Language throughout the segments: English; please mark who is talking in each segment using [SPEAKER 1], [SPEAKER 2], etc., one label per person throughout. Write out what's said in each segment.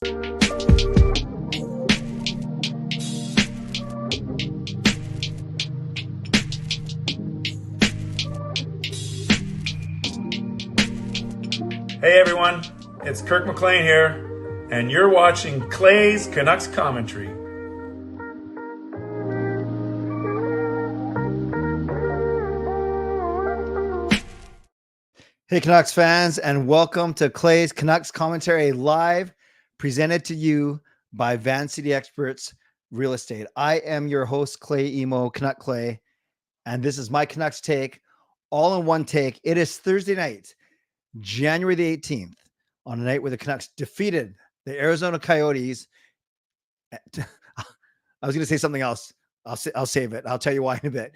[SPEAKER 1] Hey everyone, it's Kirk McLean here, and you're watching Clay's Canucks Commentary.
[SPEAKER 2] Hey Canucks fans, and welcome to Clay's Canucks Commentary live, presented to you by Van City Experts Real Estate. I am your host, Clay Emo, Canuck Clay, and this is my Canucks take, all in one take. It is Thursday night, January the 18th, on a night where the Canucks defeated the Arizona Coyotes. I was going to say something else. I'll save it. I'll tell you why in a bit.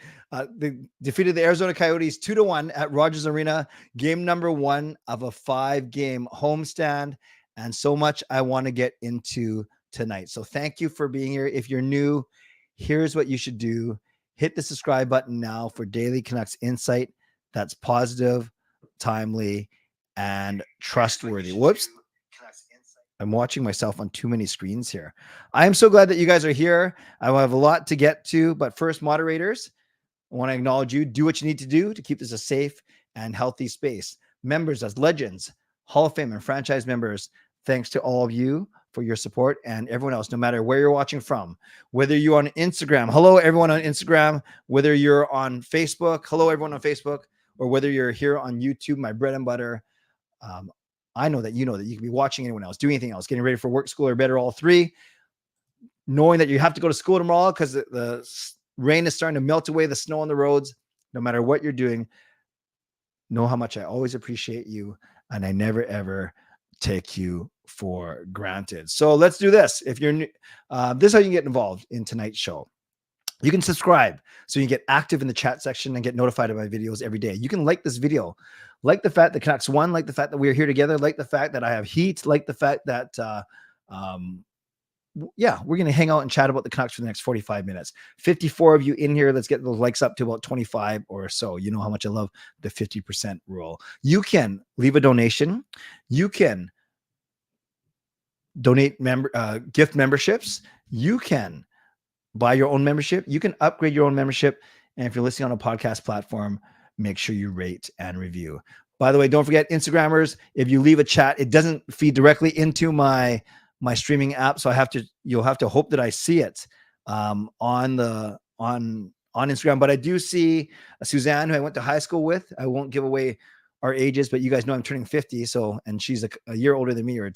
[SPEAKER 2] They defeated the Arizona Coyotes 2-1 at Rogers Arena, game number 1 of a 5-game homestand, and so much I want to get into tonight. So thank you for being here. If you're new, here's what you should do. Hit the subscribe button now for daily Canucks insight that's positive, timely, and trustworthy. Whoops. I'm watching myself on too many screens here. I am so glad that you guys are here. I have a lot to get to, but first, moderators, I want to acknowledge you. Do what you need to do to keep this a safe and healthy space. Members as legends, Hall of Fame and franchise members, thanks to all of you for your support, and everyone else, no matter where you're watching from, whether you're on Instagram, hello everyone on Instagram, whether you're on Facebook, hello everyone on Facebook, or whether you're here on YouTube, my bread and butter. I know that you can be watching anyone else, doing anything else, getting ready for work, school, or bed, or all three, knowing that you have to go to school tomorrow because the rain is starting to melt away the snow on the roads. No matter what you're doing, know how much I always appreciate you, and I never, ever take you for granted. So let's do this. If you're new, this is how you can get involved in tonight's show. You can subscribe so you get active in the chat section and get notified of my videos every day. You can like this video, like the fact that Canucks won, like the fact that we're here together, like the fact that I have heat, like the fact that, we're going to hang out and chat about the Canucks for the next 45 minutes. 54 of you in here. Let's get those likes up to about 25 or so. You know how much I love the 50% rule. You can leave a donation. You can donate gift memberships. You can buy your own membership. You can upgrade your own membership. And if you're listening on a podcast platform, make sure you rate and review. By the way, don't forget, Instagrammers, if you leave a chat, it doesn't feed directly into my streaming app. So you'll have to hope that I see it on Instagram. But I do see Suzanne, who I went to high school with. I won't give away our ages, but you guys know I'm turning 50. And she's a year older than me, or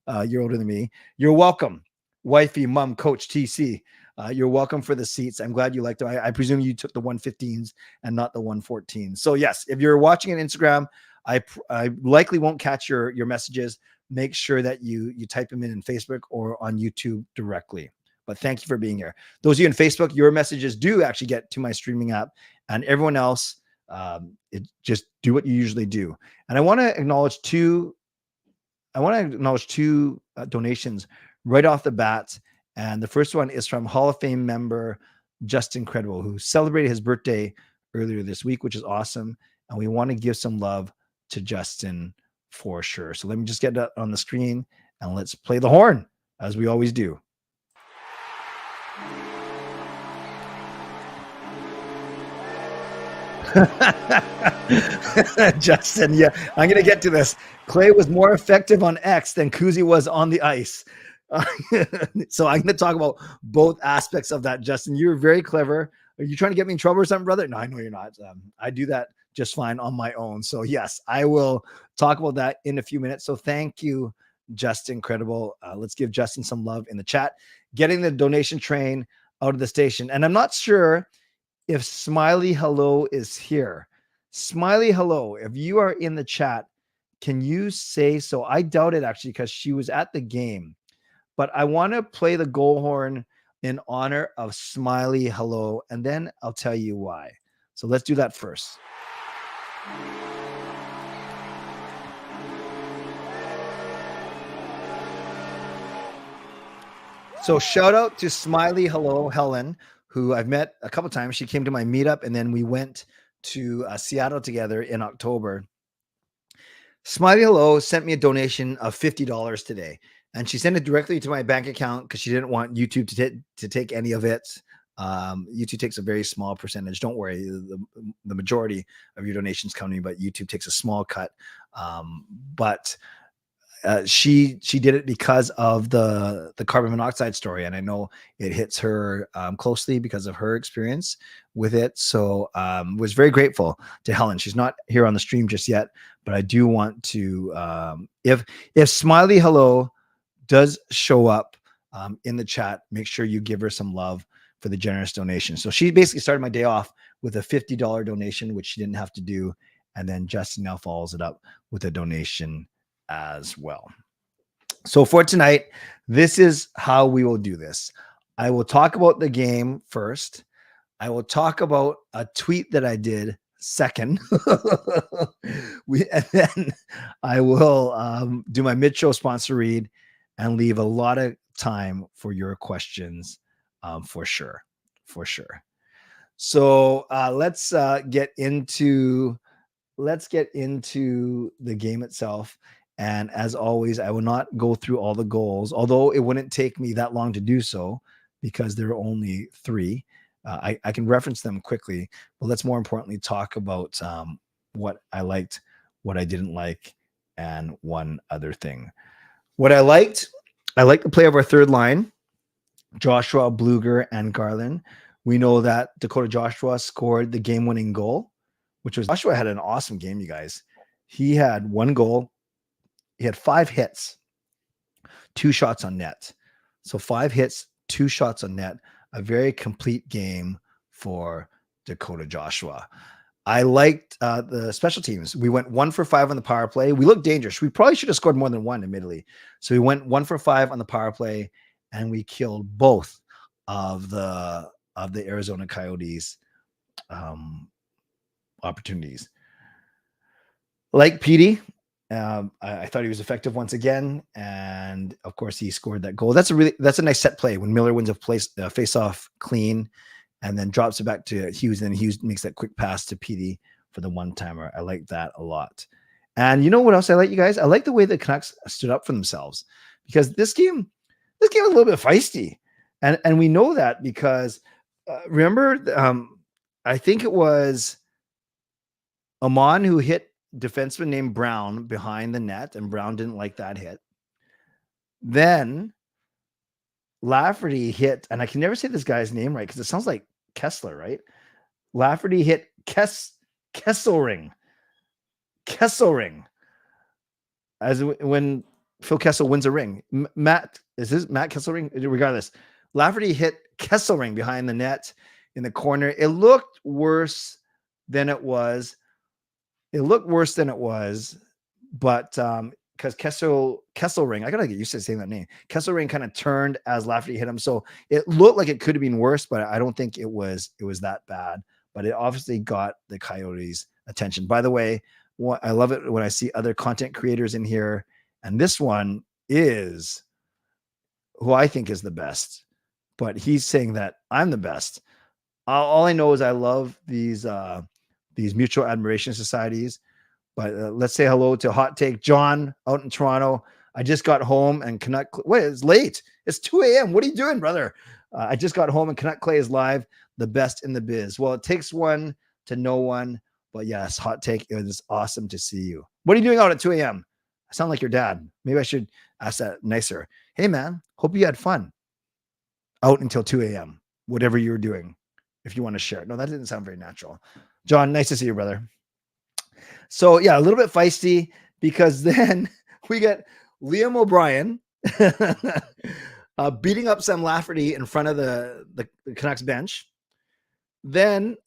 [SPEAKER 2] a year older than me. You're welcome. Wifey, mom, coach, TC. You're welcome for the seats. I'm glad you liked them. I presume you took the 115s and not the 114s. So yes, if you're watching on Instagram, I likely won't catch your messages. Make sure that you type them in Facebook or on YouTube directly. But thank you for being here. Those of you in Facebook, your messages do actually get to my streaming app, and everyone else, just do what you usually do. And I want to acknowledge two donations right off the bat. And the first one is from Hall of Fame member Justin Credible, who celebrated his birthday earlier this week, which is awesome. And we want to give some love to Justin for sure. So let me just get that on the screen and let's play the horn as we always do. Justin, yeah, I'm going to get to this. Clay was more effective on X than Kuzi was on the ice. So I'm going to talk about both aspects of that, Justin. You're very clever. Are you trying to get me in trouble or something, brother? No, I know you're not. I do that just fine on my own. So yes, I will talk about that in a few minutes. So thank you, Justin Credible. Let's give Justin some love in the chat. Getting the donation train out of the station. And I'm not sure if Smiley Hello is here. Smiley Hello, if you are in the chat, can you say so? I doubt it actually, because she was at the game. But I want to play the goal horn in honor of Smiley Hello, and then I'll tell you why. So let's do that first. So shout out to Smiley Hello, Helen, who I've met a couple times. She came to my meetup, and then we went to Seattle together in October. Smiley Hello sent me a donation of $50 today. and she sent it directly to my bank account because she didn't want YouTube to take any of it. YouTube takes a very small percentage. Don't worry, the majority of your donations come to me, but YouTube takes a small cut. But she did it because of the carbon monoxide story, and I know it hits her closely because of her experience with it. So was very grateful to Helen. She's not here on the stream just yet, but I do want to if Smiley Hello does show up in the chat, make sure you give her some love for the generous donation. So she basically started my day off with a $50 donation, which she didn't have to do, and then Justin now follows it up with a donation as well. So for tonight, this is how we will do this. I will talk about the game first. I will talk about a tweet that I did second. And then I will do my mid-show sponsor read and leave a lot of time for your questions for sure. So let's get into the game itself. And as always, I will not go through all the goals, although it wouldn't take me that long to do so because there are only 3. I can reference them quickly, but let's more importantly talk about what I liked, what I didn't like, and one other thing. What I liked the play of our third line, Joshua, Bluger, and Garland. We know that Dakota Joshua scored the game-winning goal, which was Joshua had an awesome game, you guys. He had 1 goal. He had 5 hits, 2 shots on net. So 5 hits, 2 shots on net, a very complete game for Dakota Joshua. I liked the special teams. We went 1 for 5 on the power play. We looked dangerous. We probably should have scored more than 1, admittedly. So we went 1 for 5 on the power play, and we killed both of the Arizona Coyotes opportunities. Like Petey, I thought he was effective once again, and of course he scored that goal. That's a nice set play when Miller wins a face-off clean, and then drops it back to Hughes, and then Hughes makes that quick pass to Petey for the one-timer. I like that a lot. And you know what else I like, you guys? I like the way the Canucks stood up for themselves, because this game was a little bit feisty, and we know that because remember, I think it was Amon who hit defenseman named Brown behind the net, and Brown didn't like that hit. Then Lafferty hit, and I can never say this guy's name right because it sounds like Kessler, right? Lafferty hit Kesselring. As when Phil Kessel wins a ring. Is this Matt Kesselring? Regardless, Lafferty hit Kesselring behind the net in the corner. It looked worse than it was. But because Kesselring, I gotta get used to saying that name. Kesselring kind of turned as Lafferty hit him, so it looked like it could have been worse, but I don't think it was that bad. But it obviously got the Coyotes' attention. By the way, I love it when I see other content creators in here, and this one is who I think is the best. But he's saying that I'm the best. All I know is I love these mutual admiration societies. But let's say hello to Hot Take John out in Toronto. I just got home and wait, it's late. It's 2 a.m. What are you doing, brother? I just got home and Canuck Clay is live, the best in the biz. Well, it takes one to know one. But yes, Hot Take, it was awesome to see you. What are you doing out at 2 a.m.? I sound like your dad. Maybe I should ask that nicer. Hey, man, hope you had fun out until 2 a.m., whatever you were doing, if you want to share it. No, that didn't sound very natural. John, nice to see you, brother. So, yeah, a little bit feisty because then we get Liam O'Brien beating up Sam Lafferty in front of the Canucks bench. Then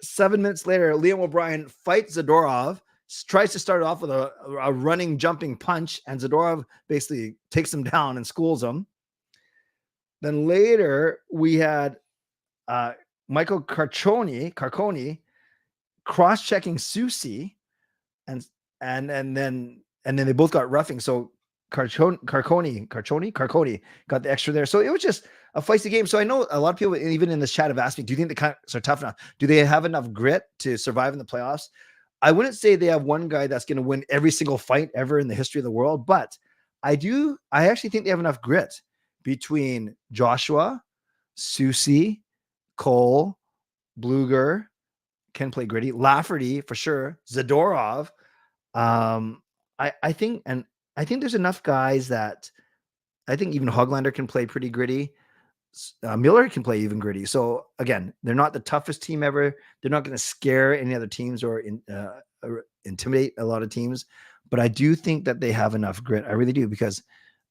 [SPEAKER 2] 7 minutes later, Liam O'Brien fights Zadorov, tries to start off with a running, jumping punch, and Zadorov basically takes him down and schools him. Then later, we had Michael Carconi cross-checking Susie, and then they both got roughing. So Carconi got the extra there. So it was just a feisty game. So I know a lot of people, even in this chat, have asked me, do you think the Canucks are tough enough? Do they have enough grit to survive in the playoffs? I wouldn't say they have one guy that's going to win every single fight ever in the history of the world, but I actually think they have enough grit between Joshua, Susie, Cole, Bluger, can play gritty, Lafferty for sure, Zadorov. I think there's enough guys that I think even Hoglander can play pretty gritty. Miller can play even gritty. So again, they're not the toughest team ever. They're not going to scare any other teams or intimidate a lot of teams. But I do think that they have enough grit. I really do, because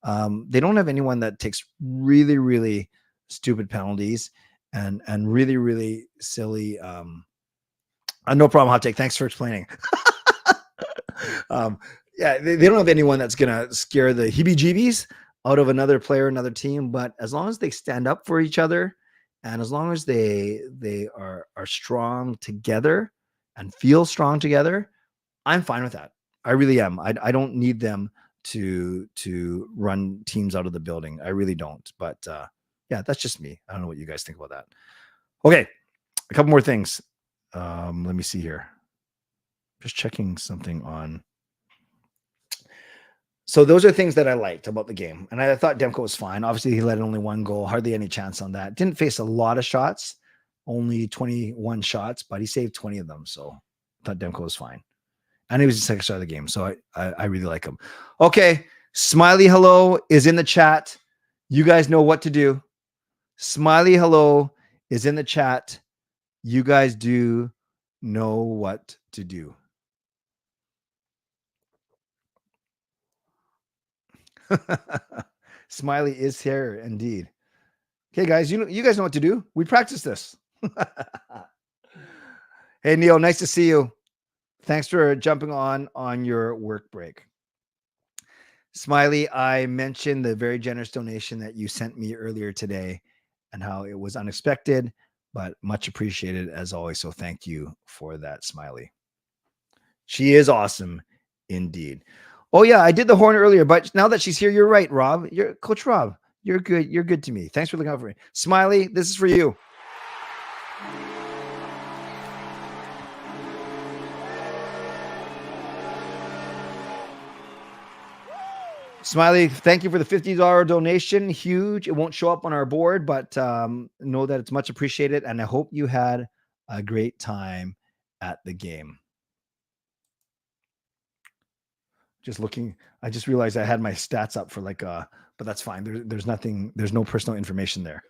[SPEAKER 2] they don't have anyone that takes really, really stupid penalties and really, really silly. No problem, Hot Take. Thanks for explaining. Yeah, they don't have anyone that's going to scare the heebie-jeebies out of another player, another team. But as long as they stand up for each other, and as long as they are strong together and feel strong together, I'm fine with that. I really am. I don't need them to run teams out of the building. I really don't. But yeah, that's just me. I don't know what you guys think about that. Okay, a couple more things. Let me see here. Just checking something on. So those are things that I liked about the game. And I thought Demko was fine. Obviously, he let only one goal, hardly any chance on that. Didn't face a lot of shots, only 21 shots, but he saved 20 of them. So I thought Demko was fine. And he was the second shot of the game. So I really like him. Okay. Smiley hello is in the chat. You guys know what to do. Smiley hello is in the chat. You guys do know what to do. Smiley is here indeed. Okay, guys, you guys know what to do. We practice this. Hey, Neal, nice to see you. Thanks for jumping on your work break. Smiley, I mentioned the very generous donation that you sent me earlier today and how it was unexpected, but much appreciated as always. So thank you for that, Smiley. She is awesome indeed. Oh yeah, I did the horn earlier, but now that she's here, you're right, Rob. You're Coach Rob. You're good. You're good to me. Thanks for looking out for me. Smiley, this is for you. Smiley, thank you for the $50 donation. Huge. It won't show up on our board, but know that it's much appreciated. And I hope you had a great time at the game. Just looking, I just realized I had my stats up for but that's fine. There's nothing, there's no personal information there.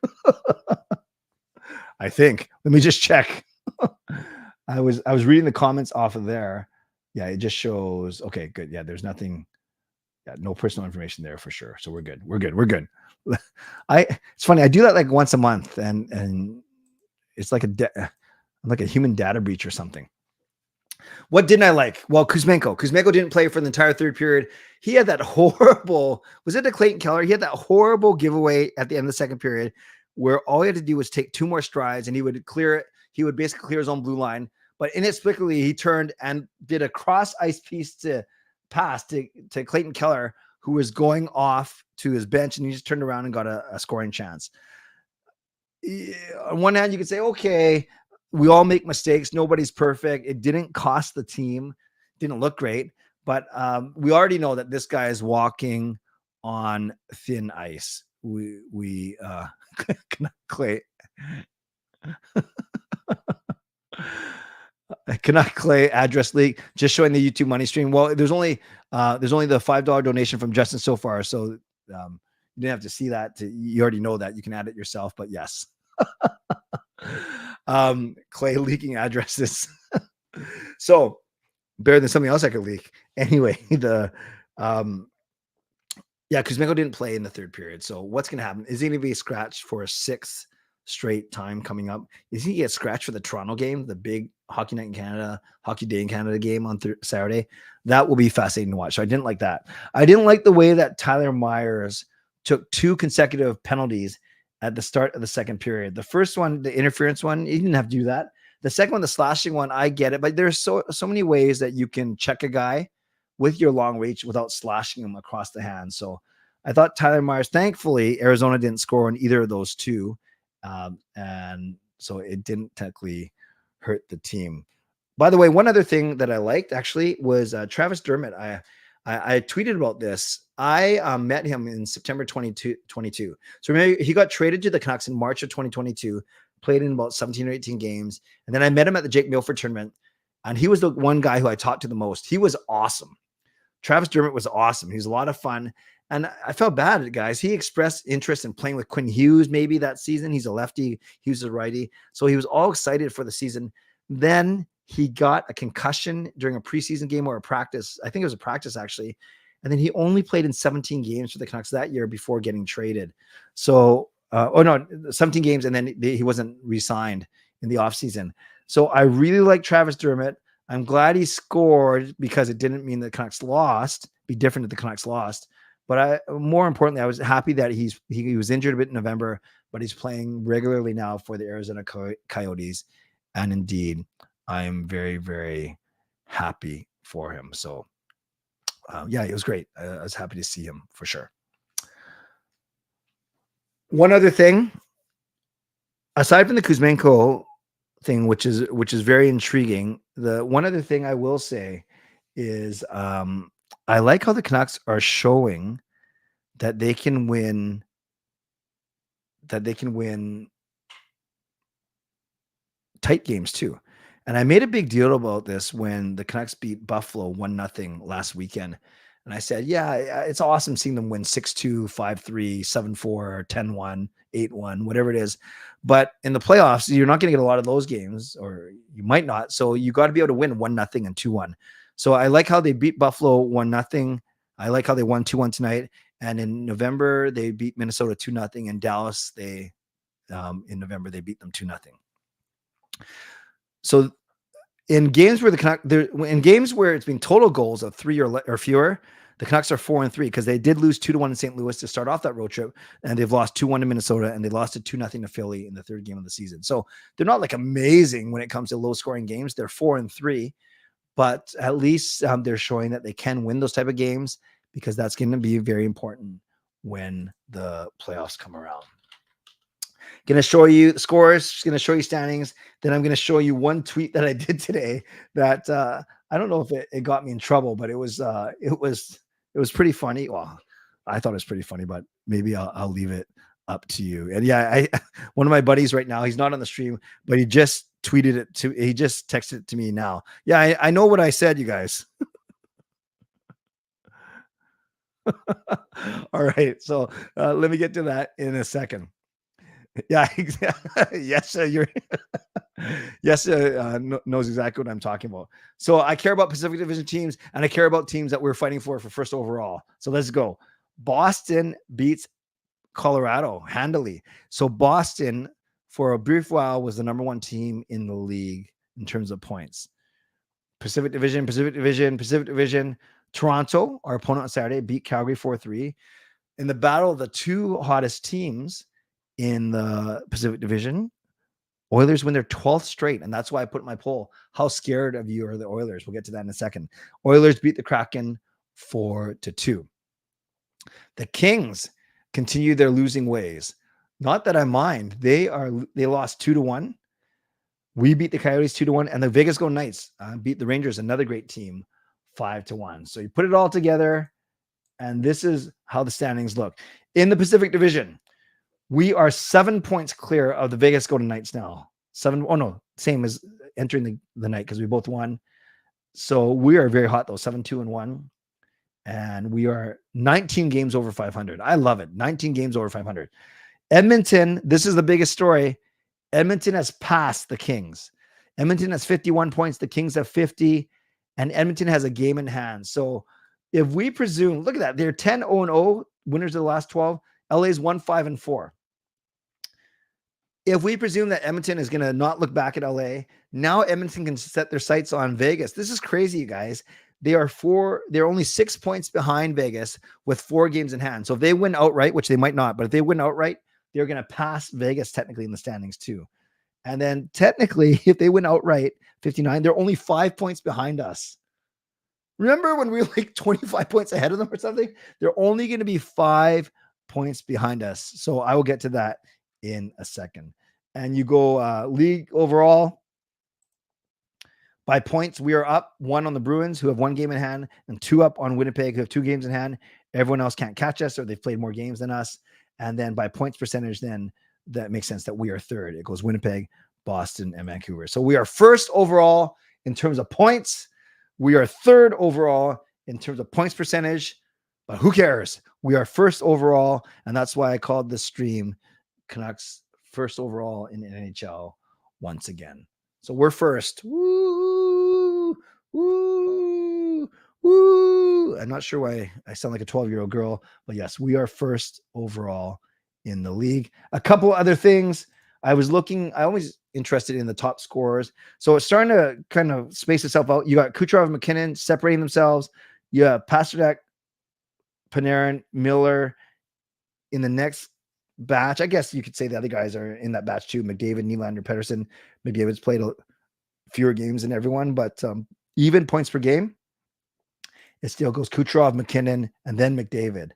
[SPEAKER 2] I think. Let me just check. I was reading the comments off of there. Yeah, it just shows. Okay, good. Yeah, there's nothing. Yeah, no personal information there for sure. So we're good. We're good. It's funny. I do that like once a month, and it's like a human data breach or something. What didn't I like? Well, Kuzmenko didn't play for the entire third period. He had that horrible, was it to Clayton Keller? He had that horrible giveaway at the end of the second period where all he had to do was take 2 more strides and he would clear it. He would basically clear his own blue line. But inexplicably, he turned and did a cross ice piece to pass to Clayton Keller, who was going off to his bench, and he just turned around and got a scoring chance. On one hand, you could say, okay, we all make mistakes. Nobody's perfect. It didn't cost the team. Didn't look great. But we already know that this guy is walking on thin ice. We Canuck Clay. Canuck Clay address leak, just showing the YouTube money stream. Well, there's only the $5 donation from Justin so far. So you didn't have to see that. You already know that. You can add it yourself, but yes. Clay leaking addresses. So better than something else I could leak. Anyway, Kuzmenko didn't play in the third period. So what's going to happen? Is he going to be scratched for a 6th straight time coming up? Is he get scratched for the Toronto game, the big Hockey Night in Canada, Hockey Day in Canada game on Saturday? That will be fascinating to watch. So I didn't like that. I didn't like the way that Tyler Myers took 2 consecutive penalties at the start of the second period. The first one, the interference one, he didn't have to do that. The second one, the slashing one, I get it, but there's so many ways that you can check a guy with your long reach without slashing him across the hand. So I thought Tyler Myers, thankfully, Arizona didn't score on either of those 2. And so it didn't technically hurt the team. By the way, one other thing that I liked actually was Travis Dermott. I tweeted about this. I met him in September 2022. So remember, he got traded to the Canucks in March of 2022, played in about 17 or 18 games. And then I met him at the Jake Milford tournament. And he was the one guy who I talked to the most. He was awesome. Travis Dermott was awesome. He was a lot of fun. And I felt bad, guys. He expressed interest in playing with Quinn Hughes maybe that season. He's a lefty. Hughes is a righty. So he was all excited for the season. Then he got a concussion during a preseason game or a practice. I think it was a practice, actually. And then he only played in 17 games for the Canucks that year before getting traded. So, 17 games, and then he wasn't re-signed in the offseason. So I really like Travis Dermott. I'm glad he scored because it didn't mean the Canucks lost. Be different if the Canucks lost. But more importantly, I was happy that he was injured a bit in November, but he's playing regularly now for the Arizona Coyotes. And indeed, I am very, very happy for him. So, yeah, it was great. I was happy to see him for sure. One other thing, aside from the Kuzmenko thing, which is very intriguing, the one other thing I will say is I like how the Canucks are showing that they can win tight games too. And I made a big deal about this when the Canucks beat Buffalo 1-0 last weekend. And I said, yeah, it's awesome seeing them win 6-2, 5-3, 7-4, 10-1, 8-1, whatever it is. But in the playoffs, you're not going to get a lot of those games, or you might not. So you got to be able to win 1-0 and 2-1. So I like how they beat Buffalo 1-0. I like how they won 2-1 tonight. And in November, they beat Minnesota 2-0. And Dallas, in November, they beat them 2-0. So in games where in games where it's been total goals of 3 or fewer, the Canucks are 4-3 because they did lose 2-1 in St. Louis to start off that road trip, and they've lost 2-1 to Minnesota, and they lost it 2-0 to Philly in the third game of the season. So they're not like amazing when it comes to low scoring games. They're 4-3, but at least they're showing that they can win those type of games, because that's going to be very important when the playoffs come around. Going to show you the scores, going to show you standings. Then I'm going to show you one tweet that I did today that I don't know if it got me in trouble, but it was pretty funny. Well, I thought it was pretty funny, but maybe I'll leave it up to you. And yeah, one of my buddies right now, he's not on the stream, but he just texted it to me now. Yeah, I know what I said, you guys. All right. So let me get to that in a second. Yeah, exactly. Yes, knows exactly what I'm talking about. So I care about Pacific Division teams, and I care about teams that we're fighting for first overall. So let's go. Boston beats Colorado handily. So Boston, for a brief while, was the number one team in the league in terms of points. Pacific Division. Toronto, our opponent on Saturday, beat Calgary 4-3. In the battle of the two hottest teams in the Pacific Division, Oilers win their 12th straight. And that's why I put in my poll, how scared of you are the Oilers? We'll get to that in a second. Oilers beat the Kraken 4-2. The Kings continue their losing ways. Not that I mind. They lost 2-1. We beat the Coyotes 2-1. And the Vegas Golden Knights beat the Rangers, another great team, 5-1. So you put it all together, and this is how the standings look. In the Pacific Division, we are 7 points clear of the Vegas Golden Knights now. Same as entering the night, because we both won. So we are very hot though, 7-2-1. And we are 19 games over 500. I love it. 19 games over 500. Edmonton, this is the biggest story. Edmonton has passed the Kings. Edmonton has 51 points. The Kings have 50. And Edmonton has a game in hand. So if we presume, look at that, they're 10-0-0, winners of the last 12. LA's 1-5-4. If we presume that Edmonton is going to not look back at LA, now Edmonton can set their sights on Vegas. This is crazy, you guys. They're only 6 points behind Vegas with 4 games in hand. So if they win outright, which they might not, but if they win outright, they're going to pass Vegas technically in the standings too. And then technically, if they win outright, 59, they're only 5 points behind us. Remember when we were like 25 points ahead of them or something? They're only going to be 5 points behind us. So I will get to that in a second. And you go league overall. By points, we are up 1 on the Bruins, who have 1 game in hand, and 2 up on Winnipeg, who have 2 games in hand. Everyone else can't catch us, or they've played more games than us. And then by points percentage, then that makes sense that we are third. It goes Winnipeg, Boston, and Vancouver. So we are first overall in terms of points. We are third overall in terms of points percentage, but who cares? We are first overall, and that's why I called this stream Canucks first overall in NHL once again. So we're first. Woo, woo, woo. I'm not sure why I sound like a 12-year-old girl, but yes, we are first overall in the league. A couple other things. I always interested in the top scorers. So it's starting to kind of space itself out. You got Kucherov and McKinnon separating themselves. You have Pasternak, Panarin, Miller in the next batch. I guess you could say the other guys are in that batch too. McDavid, Nylander, Pettersson. McDavid's played fewer games than everyone, but even points per game, it still goes Kucherov, McKinnon, and then McDavid.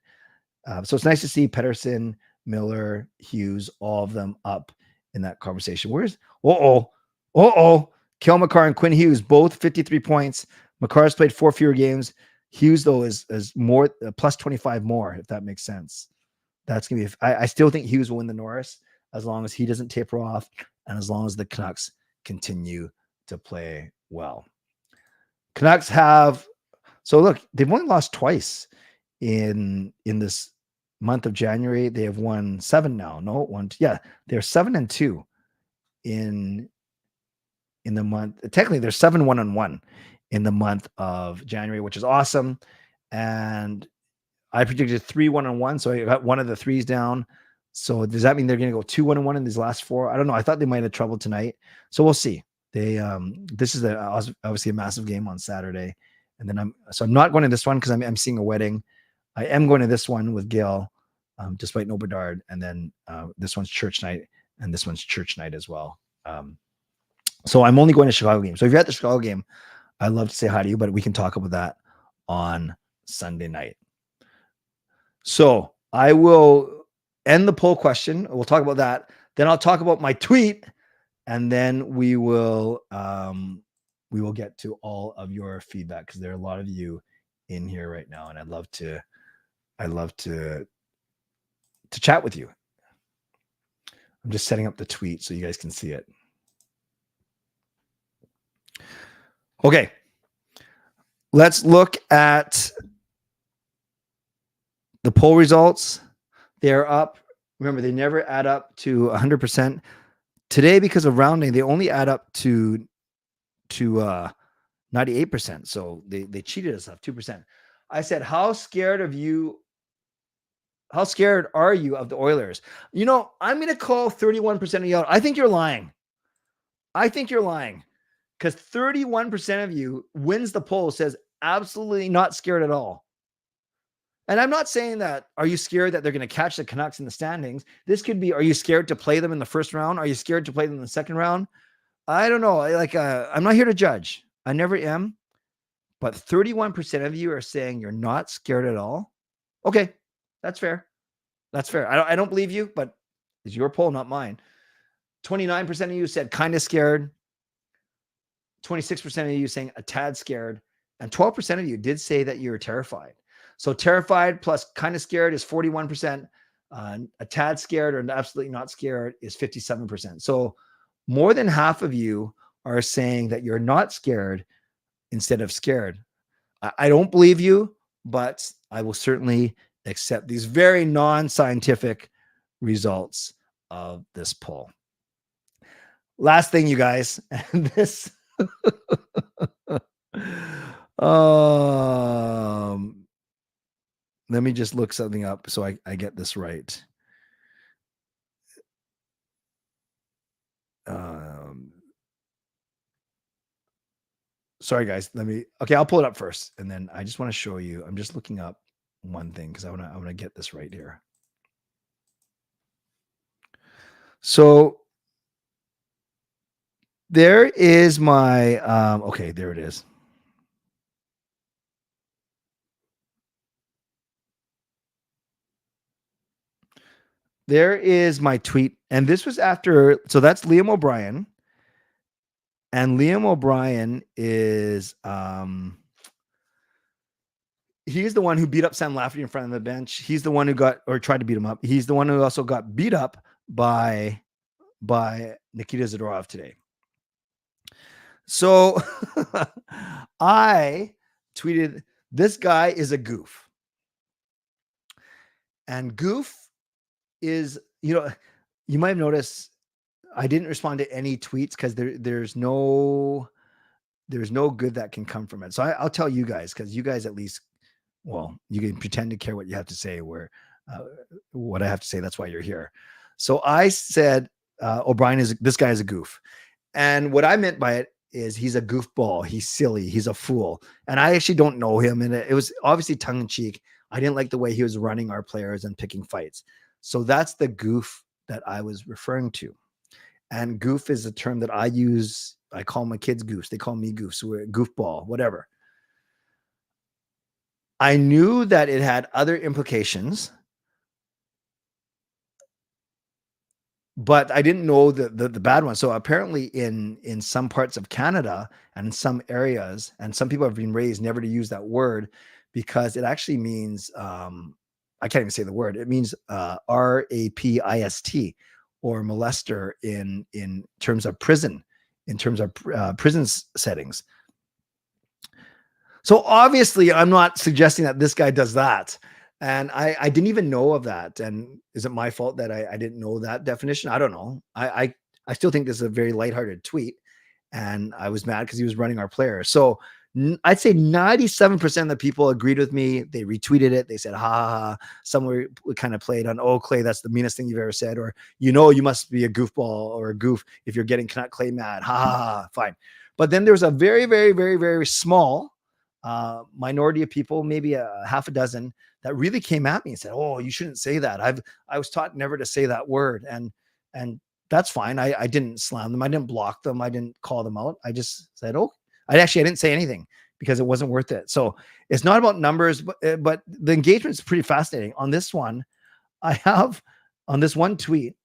[SPEAKER 2] So it's nice to see Pettersson, Miller, Hughes, all of them up in that conversation. Where's Kel McCarr and Quinn Hughes, both 53 points. McCarr's played 4 fewer games. Hughes, though, is more plus 25 more, if that makes sense. That's gonna be. I still think Hughes will win the Norris as long as he doesn't taper off, and as long as the Canucks continue to play well. Canucks have. So look, they've only lost twice in this month of January. They have won 7 now. No, 1. Yeah, they're 7-2 in the month. Technically, they're 7-1-1 in the month of January, which is awesome. And I predicted 3-1-1, so I got one of the 3s down. So does that mean they're going to go 2-1-1 in these last 4? I don't know. I thought they might have trouble tonight, so we'll see. They this is obviously a massive game on Saturday, and then I'm not going to this one because I'm seeing a wedding. I am going to this one with Gail, despite no Bedard, and then this one's church night, and this one's church night as well. So I'm only going to Chicago game. So if you're at the Chicago game, I'd love to say hi to you, but we can talk about that on Sunday night. So I will end the poll question. We'll talk about that. Then I'll talk about my tweet, and then we will get to all of your feedback because there are a lot of you in here right now, and I'd love to chat with you. I'm just setting up the tweet so you guys can see it. Okay, let's look at the poll results. They're up. Remember, they never add up to 100%. Today, because of rounding, they only add up to 98%. So they cheated us off 2%. I said, how scared are you of the Oilers? You know, I'm going to call 31% of you out. I think you're lying. Because 31% of you wins the poll, says absolutely not scared at all. And I'm not saying that, are you scared that they're going to catch the Canucks in the standings? This could be, are you scared to play them in the first round? Are you scared to play them in the second round? I don't know. I'm not here to judge. I never am. But 31% of you are saying you're not scared at all. Okay, that's fair. I don't believe you, but it's your poll, not mine. 29% of you said kind of scared. 26% of you saying a tad scared. And 12% of you did say that you're terrified. So terrified plus kind of scared is 41%. A tad scared or absolutely not scared is 57%. So more than half of you are saying that you're not scared instead of scared. I don't believe you, but I will certainly accept these very non-scientific results of this poll. Last thing, you guys, and this let me just look something up so I get this right. Sorry, guys. I'll pull it up first, and then I just want to show you. I'm just looking up one thing because I want to get this right here. So there is my okay, there it is. There is my tweet, and this was after. So that's Liam O'Brien, And Liam O'Brien is he's the one who beat up Sam Lafferty in front of the bench. He's the one who tried to beat him up. He's the one who also got beat up by Nikita Zadorov today. So I tweeted, this guy is a goof. And goof is, you might have noticed I didn't respond to any tweets because there's no good that can come from it. So I'll tell you guys, because you guys at least, well, you can pretend to care what you have to say, what I have to say, that's why you're here. So I said, this guy is a goof. And what I meant by it is he's a goofball. He's silly. He's a fool. And I actually don't know him. And it was obviously tongue in cheek. I didn't like the way he was running our players and picking fights. So that's the goof that I was referring to. And goof is a term that I use. I call my kids goofs. They call me goofs. So we're goofball, whatever. I knew that it had other implications, but I didn't know the bad one. So apparently in some parts of Canada and in some areas, and some people have been raised never to use that word because it actually means, I can't even say the word. It means rapist, or molester in terms of prison, in terms of prison settings. So obviously I'm not suggesting that this guy does that. And I didn't even know of that. And is it my fault that I didn't know that definition? I don't know. I still think this is a very lighthearted tweet. And I was mad because he was running our player. So I'd say 97% of the people agreed with me. They retweeted it. They said, ha, ha, ha. Some were kind of played on, oh, Clay, that's the meanest thing you've ever said. Or, you must be a goofball or a goof if you're getting Canuck Clay mad. Ha, ha, ha. Fine. But then there was a very, very, very, very small minority of people, maybe a half a dozen, that really came at me and said, oh, you shouldn't say that. I was taught never to say that word. And that's fine. I didn't slam them. I didn't block them. I didn't call them out. I just said, oh, I didn't say anything because it wasn't worth it. So it's not about numbers, but the engagement is pretty fascinating. On this one, I have on this one tweet.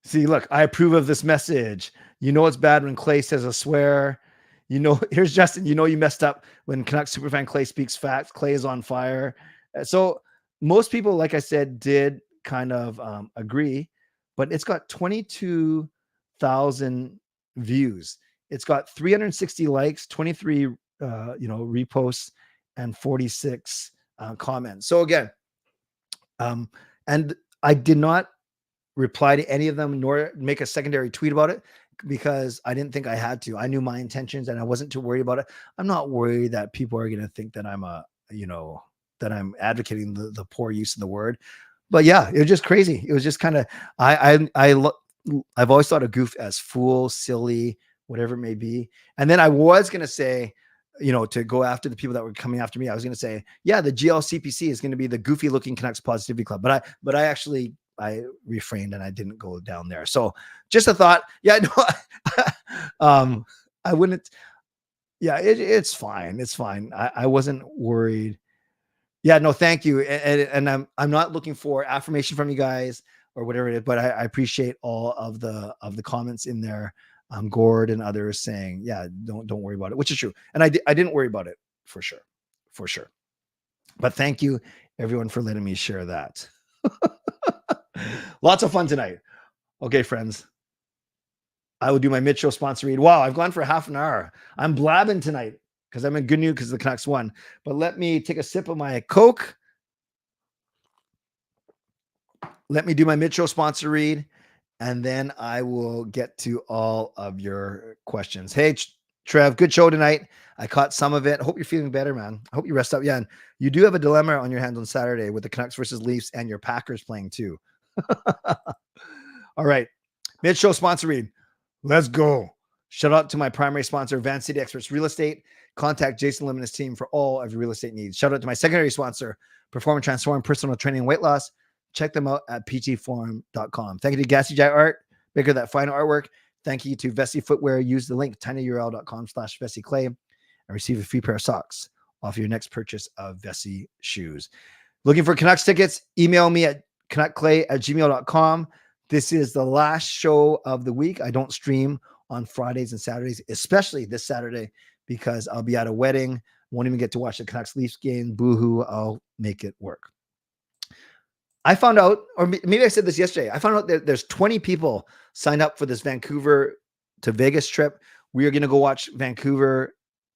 [SPEAKER 2] See, look, I approve of this message. It's bad when Clay says a swear. Here's Justin. You messed up when Canucks superfan Clay speaks facts. Clay is on fire. So most people, like I said, did kind of agree, but it's got 22,000 views. It's got 360 likes, 23 reposts, and 46 comments. So again, and I did not reply to any of them nor make a secondary tweet about it because I didn't think I had to. I knew my intentions and I wasn't too worried about it. I'm not worried that people are going to think that I'm that I'm advocating the poor use of the word. But yeah, it was just crazy. It was just kind of, I've always thought of goof as fool, silly, whatever it may be. And then I was going to say, to go after the people that were coming after me, I was going to say, yeah, the GLCPC is going to be the goofy looking Canucks Positivity Club. But I refrained and I didn't go down there. So just a thought. Yeah, no, I wouldn't. Yeah, it's fine. It's fine. I wasn't worried. Yeah, no, thank you. And I'm not looking for affirmation from you guys or whatever it is, but I appreciate all of the comments in there. Gord and others saying, yeah, don't worry about it, which is true. And I didn't worry about it for sure. But thank you everyone for letting me share that. Lots of fun tonight. Okay, friends. I will do my mid-show sponsor read. Wow, I've gone for half an hour. I'm blabbing tonight because I'm in good news because the Canucks won. But let me take a sip of my Coke. Let me do my mid-show sponsor read, and then I will get to all of your questions. Hey, Trev, good show tonight. I caught some of it. I hope you're feeling better, man. I hope you rest up. Yeah, and you do have a dilemma on your hands on Saturday with the Canucks versus Leafs and your Packers playing too. All right. Mid-show sponsor read. Let's go. Shout out to my primary sponsor, Van City Experts Real Estate. Contact Jason Lim and his team for all of your real estate needs. Shout out to my secondary sponsor, Perform and Transform Personal Training and Weight Loss. Check them out at ptforum.com. Thank you to Gassy Jai Art, maker of that fine artwork. Thank you to Vessi Footwear. Use the link tinyurl.com/VessiClay and receive a free pair of socks off your next purchase of Vessi shoes. Looking for Canucks tickets? Email me at canuckclay@gmail.com. This is the last show of the week. I don't stream on Fridays and Saturdays, especially this Saturday, because I'll be at a wedding. Won't even get to watch the Canucks Leafs game. Boo-hoo. I'll make it work. I found out, or maybe I said this yesterday, I found out that there's 20 people signed up for this Vancouver to Vegas trip. We are going to go watch Vancouver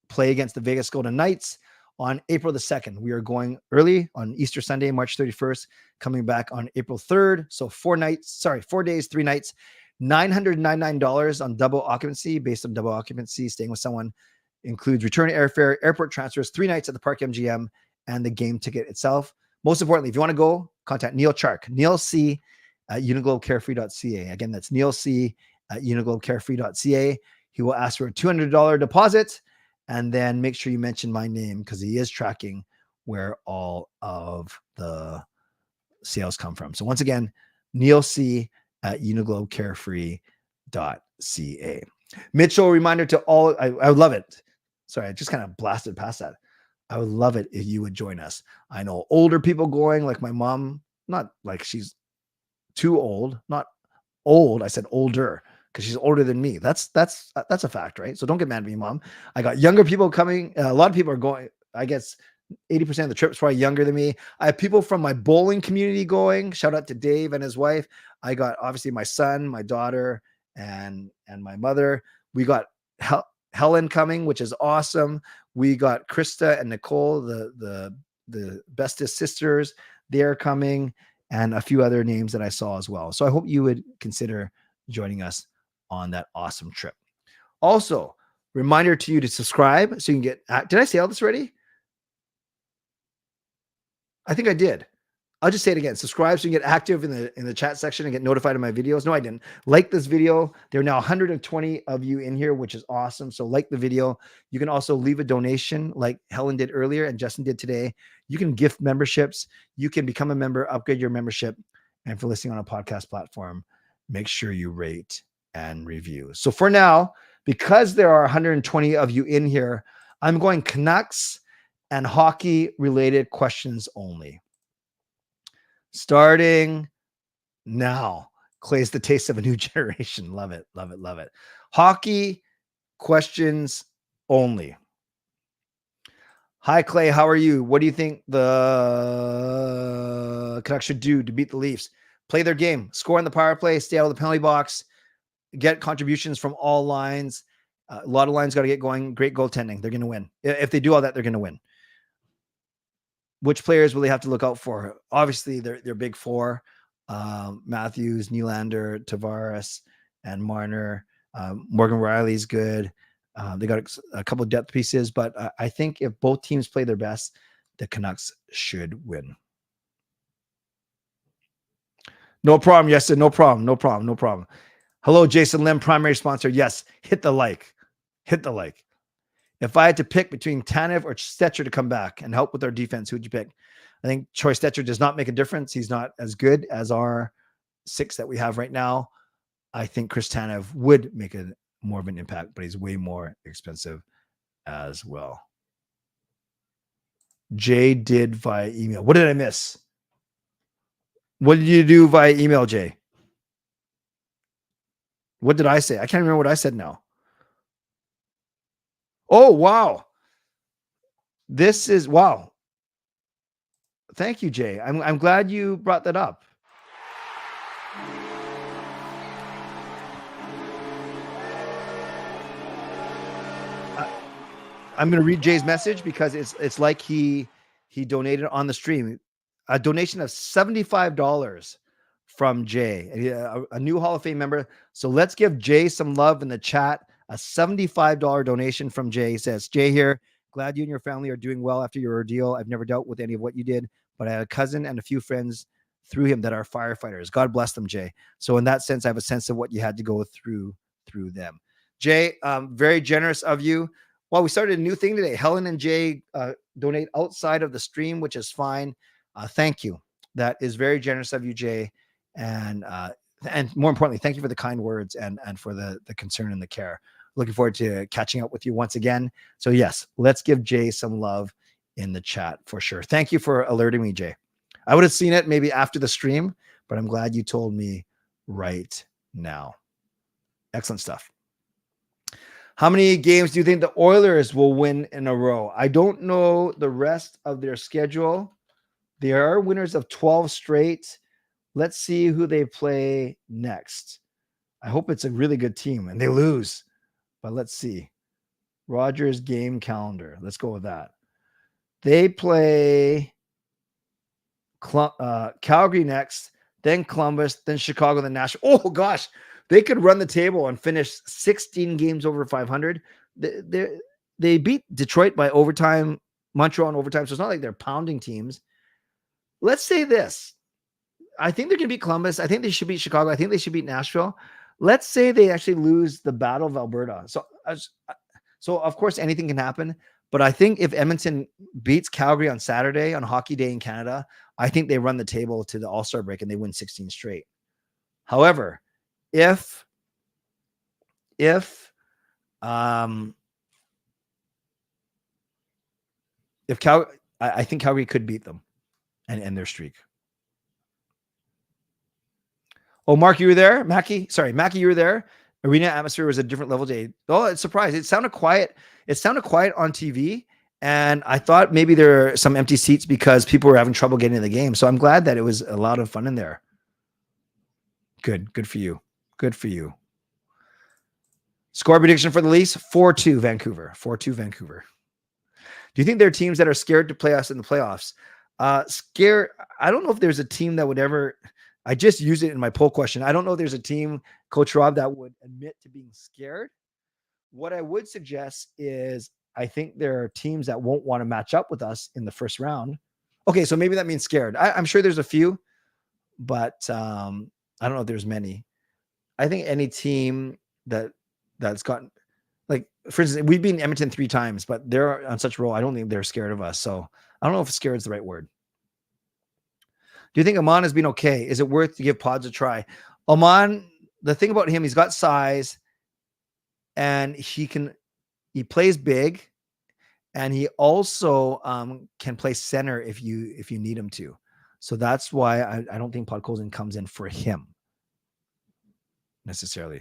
[SPEAKER 2] play against the Vegas Golden Knights on April the 2nd. We are going early on Easter Sunday, March 31st, coming back on April 3rd. So 4 days, 3 nights, $999 on double occupancy. Based on double occupancy, staying with someone includes return airfare, airport transfers, 3 nights at the Park MGM, and the game ticket itself. Most importantly, if you want to go, contact Neal Chark, Neal C at UniGlobeCarefree.ca. Again, that's Neal C at UniGlobeCarefree.ca. He will ask for a $200 deposit, and then make sure you mention my name because he is tracking where all of the sales come from. So once again, Neal C at UniGlobeCarefree.ca. Mitchell, reminder to all, I would love it. Sorry, I just kind of blasted past that. I would love it if you would join us. I know older people going, like my mom, not like she's too old, not old. I said older because she's older than me. That's a fact, right? So don't get mad at me, Mom. I got younger people coming. A lot of people are going. I guess 80% of the trip's probably younger than me. I have people from my bowling community going. Shout out to Dave and his wife. I got obviously my son, my daughter, and my mother. We got Helen coming, which is awesome. We got Krista and Nicole, the bestest sisters. They're coming, and a few other names that I saw as well. So I hope you would consider joining us on that awesome trip. Also, reminder to you to subscribe so you can get. Did I say all this already? I think I did. I'll just say it again. Subscribe so you can get active in the chat section and get notified of my videos. No, I didn't. Like this video. There are now 120 of you in here, which is awesome. So like the video. You can also leave a donation like Helen did earlier and Justin did today. You can gift memberships. You can become a member, upgrade your membership. And for listening on a podcast platform, make sure you rate and review. So for now, because there are 120 of you in here, I'm going Canucks and hockey related questions only. Starting now. Clay's the taste of a new generation. Love it, love it, love it. Hockey questions only. Hi, Clay. How are you? What do you think the Canucks should do to beat the Leafs? Play their game, score on the power play, stay out of the penalty box, get contributions from all lines. A lot of lines got to get going. Great goaltending. They're going to win. If they do all that, they're going to win. Which players will they have to look out for? Obviously, they're big four. Matthews, Nylander, Tavares, and Marner. Morgan Riley's good. They got a couple of depth pieces, but I think if both teams play their best, the Canucks should win. No problem. Yes, sir. No problem. No problem. No problem. Hello, Jason Lim, primary sponsor. Yes, hit the like. Hit the like. If I had to pick between Tanev or Stetcher to come back and help with our defense, who would you pick? I think Troy Stetcher does not make a difference. He's not as good as our 6 that we have right now. I think Chris Tanev would make more of an impact, but he's way more expensive as well. Jay did via email. What did I miss? What did you do via email, Jay? What did I say? I can't remember what I said now. Oh, wow. This is, wow. Thank you, Jay. I'm glad you brought that up. I'm going to read Jay's message because it's like he donated on the stream. A donation of $75 from Jay, a new Hall of Fame member. So let's give Jay some love in the chat. A $75 donation from Jay. He says, Jay here. Glad you and your family are doing well after your ordeal. I've never dealt with any of what you did, but I had a cousin and a few friends through him that are firefighters. God bless them, Jay. So in that sense, I have a sense of what you had to go through them. Jay, very generous of you. Well, we started a new thing today. Helen and Jay donate outside of the stream, which is fine. Thank you. That is very generous of you, Jay. And more importantly, thank you for the kind words and for the concern and the care. Looking forward to catching up with you once again. So yes, let's give Jay some love in the chat for sure. Thank you for alerting me, Jay. I would have seen it maybe after the stream, but I'm glad you told me right now. Excellent stuff. How many games do you think the Oilers will win in a row? I don't know the rest of their schedule. They are winners of 12 straight. Let's see who they play next. I hope it's a really good team and they lose, but let's see. Rogers game calendar. Let's go with that. They play Calgary next, then Columbus, then Chicago, then Nashville. Oh gosh, they could run the table and finish 16 games over 500. They beat Detroit by overtime, Montreal in overtime, so it's not like they're pounding teams. Let's say this. I think they're going to beat Columbus. I think they should beat Chicago. I think they should beat Nashville. Let's say they actually lose the Battle of Alberta. So of course, anything can happen. But I think if Edmonton beats Calgary on Saturday on Hockey Day in Canada, I think they run the table to the All-Star break and they win 16 straight. However, if Calgary, I think Calgary could beat them and end their streak. Oh, Mark, you were there? Mackie, you were there. Arena atmosphere was a different level today. Oh, it's surprised. It sounded quiet. It sounded quiet on TV. And I thought maybe there are some empty seats because people were having trouble getting in the game. So I'm glad that it was a lot of fun in there. Good for you. Good for you. Score prediction for the Leafs, 4-2 Vancouver. 4-2 Vancouver. Do you think there are teams that are scared to play us in the playoffs? Scared. I don't know if there's a team that would ever. I just used it in my poll question. I don't know if there's a team, Coach Rob, that would admit to being scared. What I would suggest is I think there are teams that won't want to match up with us in the first round. Okay, so maybe that means scared. I'm sure there's a few, but I don't know if there's many. I think any team that's gotten, like, for instance, we've been Edmonton 3 times, but they're on such a roll. I don't think they're scared of us. So I don't know if scared is the right word. Do you think Aman has been okay? Is it worth to give pods a try? Aman, the thing about him, he's got size and he plays big, and he also can play center if you need him to. So that's why I don't think Podkolzin comes in for him necessarily.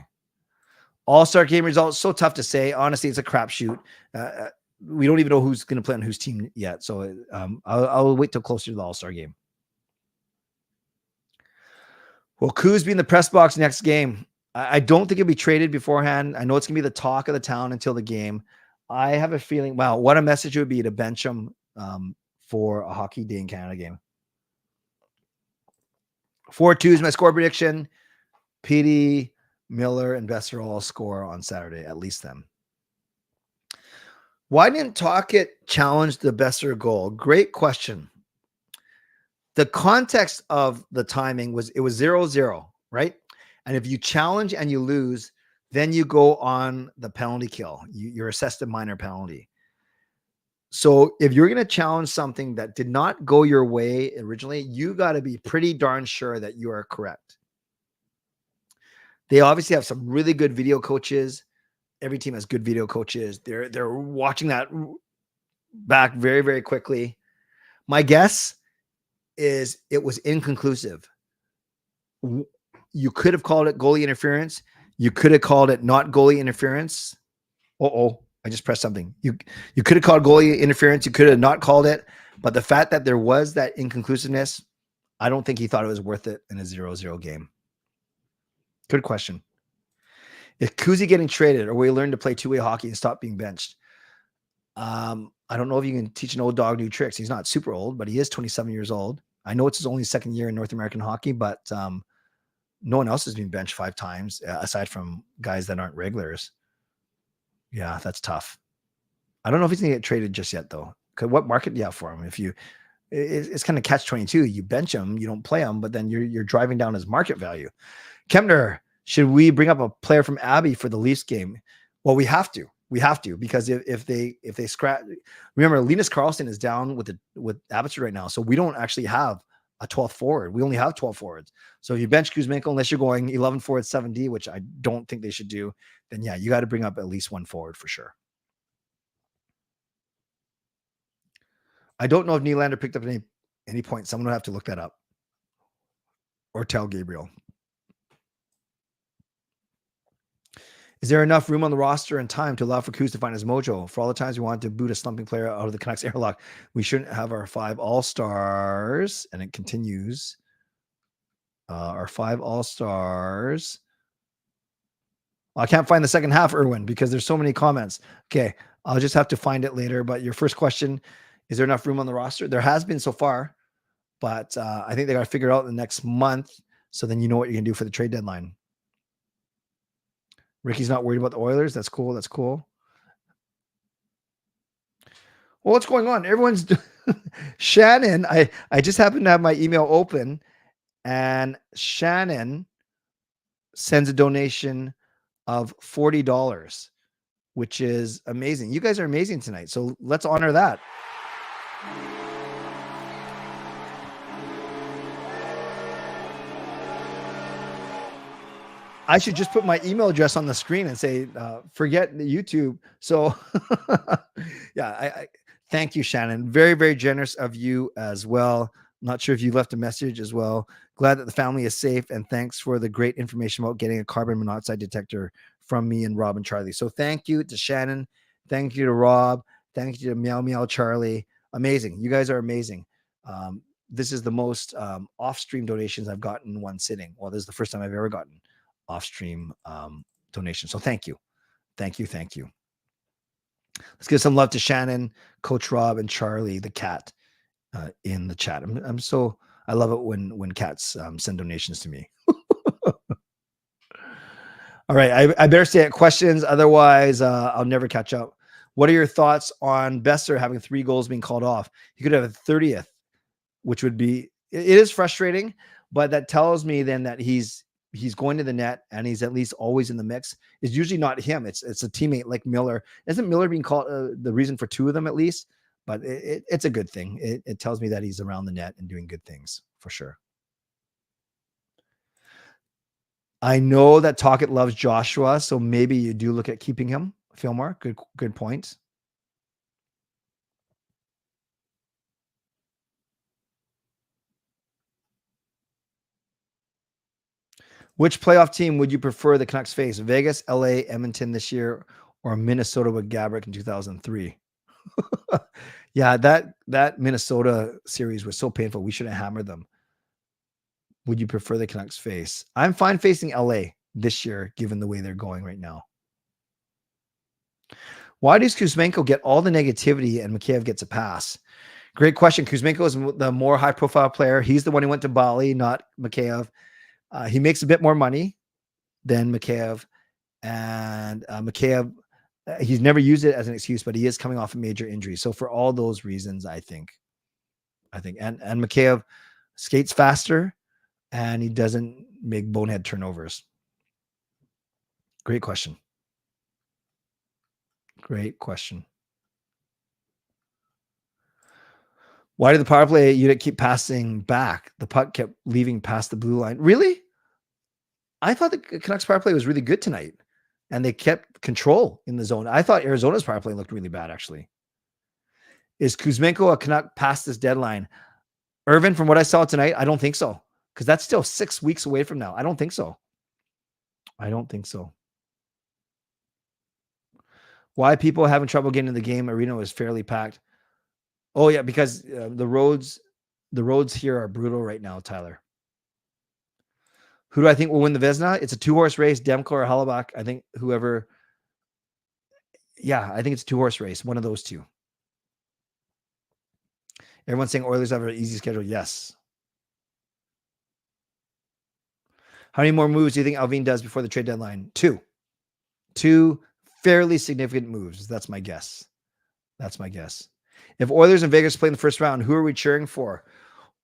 [SPEAKER 2] All-Star game results, so tough to say. Honestly, it's a crapshoot. We don't even know who's going to play on whose team yet. So I'll wait till closer to the All-Star game. Will Kuz be in the press box next game? I don't think he'll be traded beforehand. I know it's going to be the talk of the town until the game. I have a feeling, wow, what a message it would be to bench him for a Hockey Day in Canada game. 4-2 is my score prediction. Petey, Miller, and Besser all score on Saturday, at least them. Why didn't Tocchet challenge the Besser goal? Great question. The context of the timing was it was 0-0, right? And if you challenge and you lose, then you go on the penalty kill. You're assessed a minor penalty. So if you're going to challenge something that did not go your way originally, you got to be pretty darn sure that you are correct. They obviously have some really good video coaches. Every team has good video coaches. They're watching that back very, very quickly. My guess is it was inconclusive. You could have called it goalie interference. You could have called it not goalie interference. I just pressed something. You could have called goalie interference. You could have not called it. But the fact that there was that inconclusiveness, I don't think he thought it was worth it in a 0-0 game. Good question. Is Kuzi getting traded, or will he learn to play two-way hockey and stop being benched? I don't know if you can teach an old dog new tricks. He's not super old, but he is 27 years old. I know it's his only second year in North American hockey, but no one else has been benched 5 times aside from guys that aren't regulars. Yeah, that's tough. I don't know if he's going to get traded just yet, though. What market do you have for him? It's kind of catch-22. You bench him, you don't play him, but then you're driving down his market value. Kempner, should we bring up a player from Abbey for the Leafs game? Well, we have to. We have to, because if they scratch, remember Linus Karlsson is down with Abbotsford right now, so we don't actually have a 12th forward. We only have 12 forwards. So if you bench Kuzmenko, unless you're going 11 forward 7D, which I don't think they should do, then yeah, you got to bring up at least one forward for sure. I don't know if Nylander picked up any points. Someone will have to look that up or tell Gabriel. Is there enough room on the roster and time to allow for Kuz to find his mojo? For all the times we wanted to boot a slumping player out of the Canucks airlock, we shouldn't have our 5 all-stars. And it continues. Our 5 all-stars. I can't find the second half, Erwin, because there's so many comments. Okay, I'll just have to find it later. But your first question, is there enough room on the roster? There has been so far, but I think they got to figure it out in the next month. So then you know what you're going to do for the trade deadline. Ricky's not worried about the Oilers. That's cool. That's cool. Well, what's going on? Everyone's Shannon. I just happened to have my email open, and Shannon sends a donation of $40, which is amazing. You guys are amazing tonight. So let's honor that. I should just put my email address on the screen and say, forget the YouTube. So yeah, I thank you, Shannon. Very, very generous of you as well. I'm not sure if you left a message as well. Glad that the family is safe, and thanks for the great information about getting a carbon monoxide detector from me and Rob and Charlie. So thank you to Shannon. Thank you to Rob. Thank you to Meow Charlie. Amazing. You guys are amazing. This is the most off-stream donations I've gotten in one sitting. Well, this is the first time I've ever gotten off-stream donation. So thank you. Thank you. Thank you. Let's give some love to Shannon, Coach Rob, and Charlie, the cat, in the chat. I love it when cats send donations to me. All right. I better stay at questions. Otherwise, I'll never catch up. What are your thoughts on Besser having 3 goals being called off? He could have a 30th, which would be, it is frustrating, but that tells me then that he's going to the net and he's at least always in the mix. It's usually not him. It's a teammate like Miller. Isn't Miller being called the reason for 2 of them at least? But it's a good thing. It tells me that he's around the net and doing good things for sure. I know that Tocchet loves Joshua, so maybe you do look at keeping him. Fillmore, good point. Which playoff team would you prefer the Canucks face? Vegas, LA, Edmonton this year, or Minnesota with Gaborik in 2003? Yeah, that Minnesota series was so painful. We should have hammered them. Would you prefer the Canucks face? I'm fine facing LA this year, given the way they're going right now. Why does Kuzmenko get all the negativity and Mikheyev gets a pass? Great question. Kuzmenko is the more high-profile player. He's the one who went to Bali, not Mikheyev. He makes a bit more money than Mikheyev, and Mikheyev, he's never used it as an excuse, but he is coming off a major injury. So for all those reasons, I think, and Mikheyev skates faster, and he doesn't make bonehead turnovers. Great question. Great question. Why did the power play unit keep passing back? The puck kept leaving past the blue line. Really? I thought the Canucks power play was really good tonight, and they kept control in the zone. I thought Arizona's power play looked really bad, actually. Is Kuzmenko a Canuck past this deadline? Irvin, from what I saw tonight, I don't think so, because that's still 6 weeks away from now. I don't think so. I don't think so. Why people having trouble getting in the game? Arena is fairly packed. Oh yeah, because the roads here are brutal right now, Tyler. Who do I think will win the Vezina? It's a 2-horse race, Demko or Hellebuyck. I think whoever. Yeah, I think it's a 2-horse race. One of those two. Everyone's saying Oilers have an easy schedule. Yes. How many more moves do you think Alvin does before the trade deadline? 2. 2 fairly significant moves. That's my guess. That's my guess. If Oilers and Vegas play in the first round, who are we cheering for?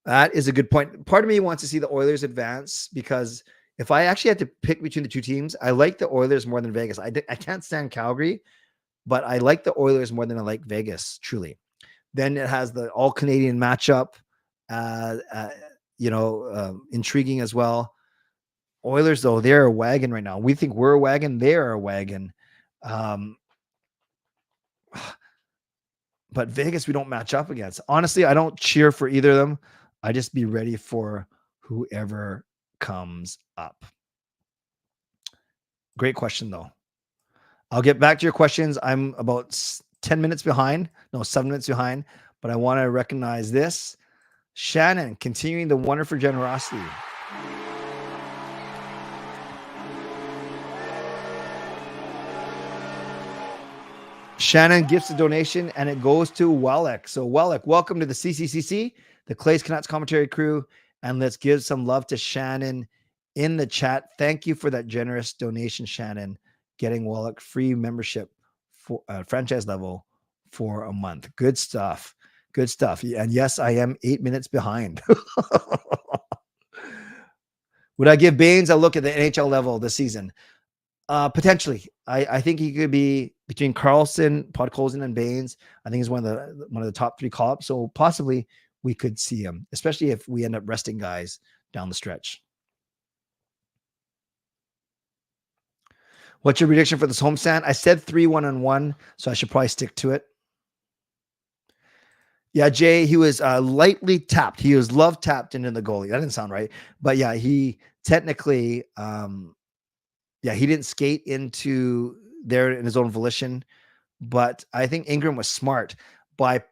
[SPEAKER 2] That is a good point. Part of me wants to see the Oilers advance, because if I actually had to pick between the 2 teams, I like the Oilers more than Vegas. I can't stand Calgary, but I like the Oilers more than I like Vegas, truly. Then it has the all-Canadian matchup, intriguing as well. Oilers, though, they're a wagon right now. We think we're a wagon. They're a wagon. But Vegas, we don't match up against. Honestly, I don't cheer for either of them. I just be ready for whoever comes up. Great question, though. I'll get back to your questions. I'm about 10 minutes behind. No, 7 minutes behind. But I want to recognize this. Shannon, continuing the wonderful generosity. Shannon gifts a donation, and it goes to Wallach. So Wallach, welcome to the CCCC, the Clay's Canucks commentary crew, and let's give some love to Shannon in the chat. Thank you for that generous donation, Shannon, getting Wallach free membership for franchise level for a month. Good stuff. Good stuff. And yes, I am 8 minutes behind. Would I give Baines a look at the NHL level this season? Potentially. I think he could be between Carlson, Podkolzin, and Baines. I think he's one of the top 3 call-ups. So possibly we could see him, especially if we end up resting guys down the stretch. What's your prediction for this homestand? I said 3-1-1, so I should probably stick to it. Yeah, Jay, he was lightly tapped. He was love tapped into the goalie. That didn't sound right. But yeah, he technically, he didn't skate into there in his own volition. But I think Ingram was smart by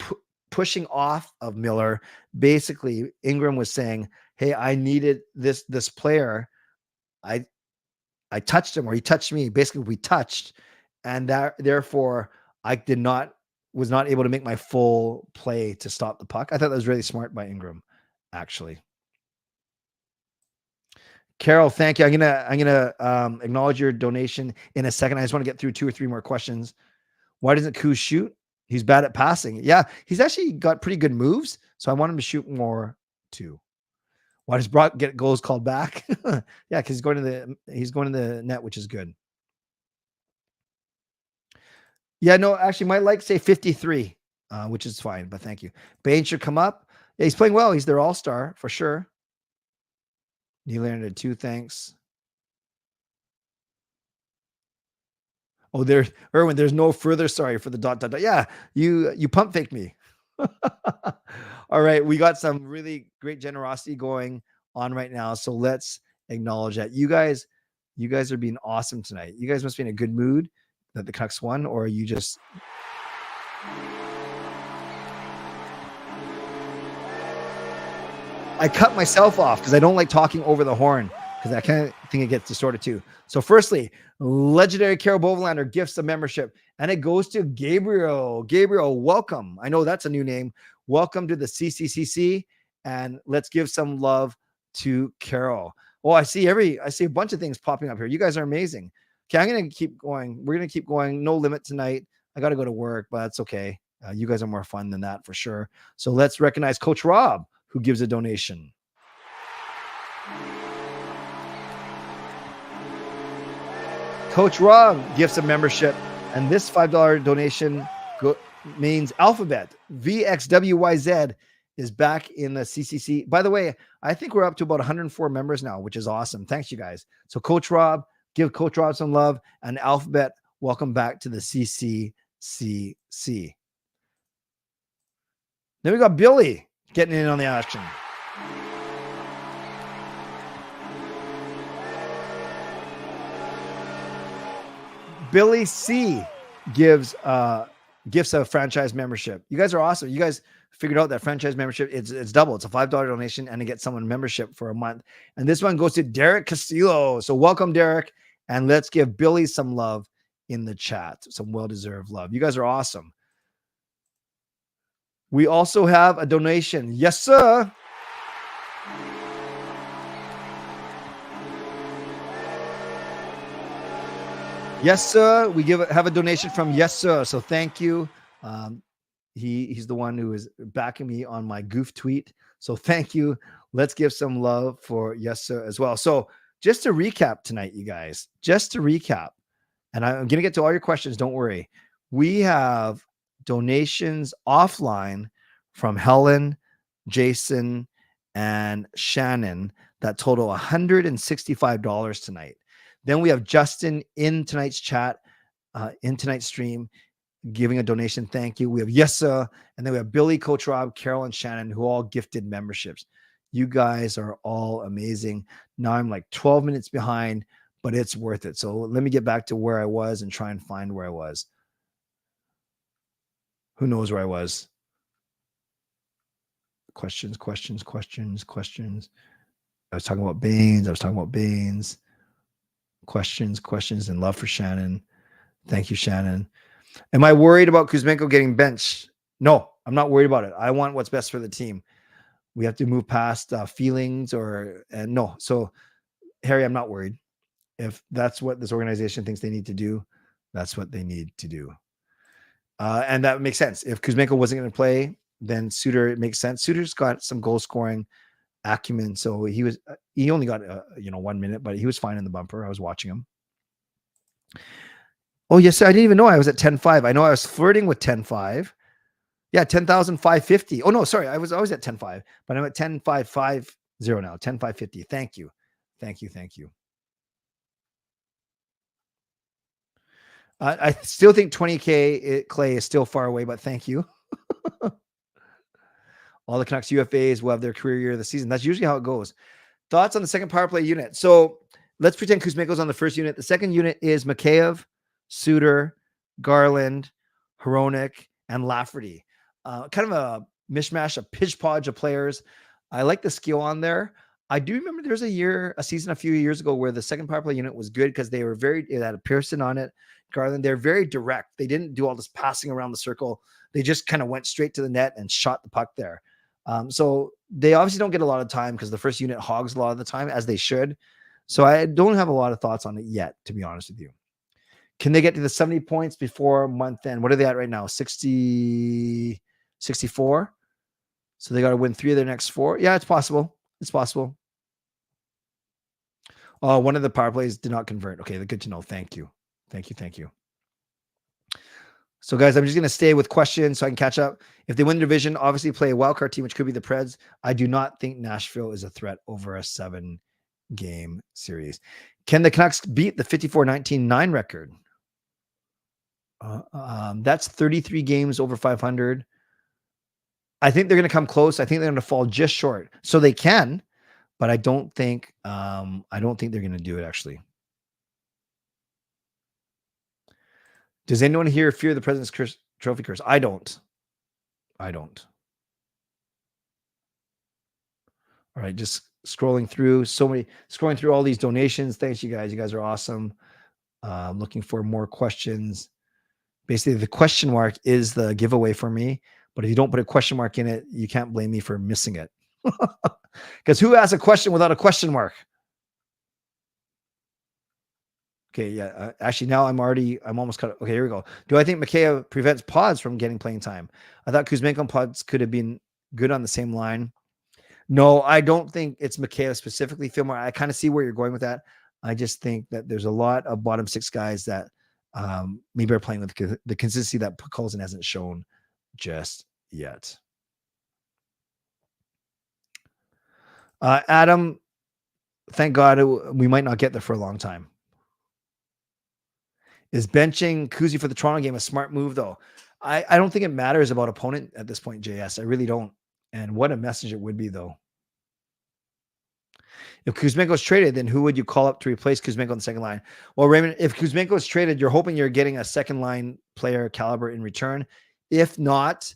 [SPEAKER 2] pushing off of Miller. Basically, Ingram was saying, hey, I needed this player. I touched him, or he touched me. Basically, we touched. And therefore, I was not able to make my full play to stop the puck. I thought that was really smart by Ingram, actually. Carol, thank you. I'm gonna acknowledge your donation in a second. I just want to get through 2 or 3 more questions. Why doesn't Kuz shoot? He's bad at passing. Yeah, he's actually got pretty good moves, so I want him to shoot more too. Why does Brock get goals called back? Yeah, because he's going to the net, which is good. Yeah, no, actually, my likes say 53, which is fine, but thank you. Baines should come up. Yeah, he's playing well. He's their all-star for sure. Nylander 2, thanks. Oh, Erwin, there's no further sorry for the ... Yeah, you pump faked me. All right, we got some really great generosity going on right now, so let's acknowledge that. You guys are being awesome tonight. You guys must be in a good mood that the Canucks won, or are you just... I cut myself off because I don't like talking over the horn, because I kind of think it gets distorted too. So firstly, legendary Carol Bovelander gifts a membership, and it goes to Gabriel. Gabriel, welcome. I know that's a new name. Welcome to the CCCC, and let's give some love to Carol. Oh, I see a bunch of things popping up here. You guys are amazing. Okay, I'm going to keep going. We're going to keep going. No limit tonight. I got to go to work, but that's okay. You guys are more fun than that for sure. So let's recognize Coach Rob, who gives a donation. Coach Rob gives a membership, and this $5 donation means Alphabet. VXWYZ is back in the CCC. By the way, I think we're up to about 104 members now, which is awesome. Thanks, you guys. So Coach Rob, give Coach Rob some love, and Alphabet, welcome back to the CCCC. Then we got Billy getting in on the action. Billy C gives a franchise membership. You guys are awesome. You guys figured out that franchise membership. It's double. It's a $5 donation, and to get someone membership for a month. And this one goes to Derek Castillo. So welcome, Derek. And let's give Billy some love in the chat. Some well-deserved love. You guys are awesome. We also have a donation. Yes, sir. Yes, sir. We have a donation from Yes, sir. So thank you. He's the one who is backing me on my goof tweet. So thank you. Let's give some love for Yes, sir as well. So just to recap tonight, you guys, and I'm going to get to all your questions. Don't worry. We have donations offline from Helen, Jason, and Shannon that total $165 tonight. Then we have Justin in tonight's chat, in tonight's stream, giving a donation. Thank you. We have Yes, sir. And then we have Billy, Coach Rob, Carol, and Shannon, who all gifted memberships. You guys are all amazing. Now I'm like 12 minutes behind, but it's worth it. So let me get back to where I was and try and find where I was. Who knows where I was? Questions. I was talking about Baines. Questions, and love for Shannon. Thank you, Shannon. Am I worried about Kuzmenko getting benched? No, I'm not worried about it. I want what's best for the team. We have to move past feelings and no. So, Harry, I'm not worried. If that's what this organization thinks they need to do, that's what they need to do. And that makes sense. If Kuzmenko wasn't going to play, then Suter, it makes sense. Suter's got some goal scoring acumen. So he only got 1 minute, but he was fine in the bumper. I was watching him. Oh, yes, I didn't even know I was at 10.5. I know I was flirting with 10.5. Yeah, 10,550. Oh, no, sorry. I was always at 10.5, but I'm at 10.550 now, 10.550. Thank you. I still think 20K Clay is still far away, but thank you. All the Canucks UFAs will have their career year of the season. That's usually how it goes. Thoughts on the second power play unit? So let's pretend Kuzmenko's on the first unit. The second unit is Mikheyev, Suter, Garland, Hronek, and Lafferty. Kind of a mishmash, a pitch-podge of players. I like the skill on there. I do remember there's a season a few years ago where the second power play unit was good because it had a Pearson on it, Garland. They're very direct. They didn't do all this passing around the circle. They just kind of went straight to the net and shot the puck there. So they obviously don't get a lot of time because the first unit hogs a lot of the time, as they should. So I don't have a lot of thoughts on it yet, to be honest with you. Can they get to the 70 points before month end? What are they at right now? 60, 64? So they got to win 3 of their next 4. Yeah, it's possible. One of the power plays did not convert. Okay, good to know. Thank you. So, guys, I'm just going to stay with questions so I can catch up. If they win the division, obviously play a wildcard team, which could be the Preds. I do not think Nashville is a threat over a 7-game series. Can the Canucks beat the 54-19-9 record? That's 33 games over 500. I think they're going to come close. I think they're going to fall just short. So they can, but I don't think they're going to do it, actually. Does anyone here fear the President's Trophy curse? I don't. All right, just scrolling through all these donations. Thanks, you guys. You guys are awesome. Looking for more questions. Basically, the question mark is the giveaway for me. But if you don't put a question mark in it, you can't blame me for missing it. Because who asks a question without a question mark? Okay, yeah. Actually, now I'm almost cut. Okay, here we go. Do I think Mikheyev prevents Pods from getting playing time? I thought Kuzmenko and Pods could have been good on the same line. No, I don't think it's Mikheyev specifically, Fillmore. I kind of see where you're going with that. I just think that there's a lot of bottom 6 guys that maybe are playing with the consistency that Colson hasn't shown just yet. Adam, thank God we might not get there for a long time. Is benching Kuzi for the Toronto game a smart move, though? I don't think it matters about opponent at this point, JS. I really don't. And what a message it would be, though. If Kuzmenko is traded, then who would you call up to replace Kuzmenko on the second line? Well, Raymond, if Kuzmenko is traded, you're hoping you're getting a second line player caliber in return. If not,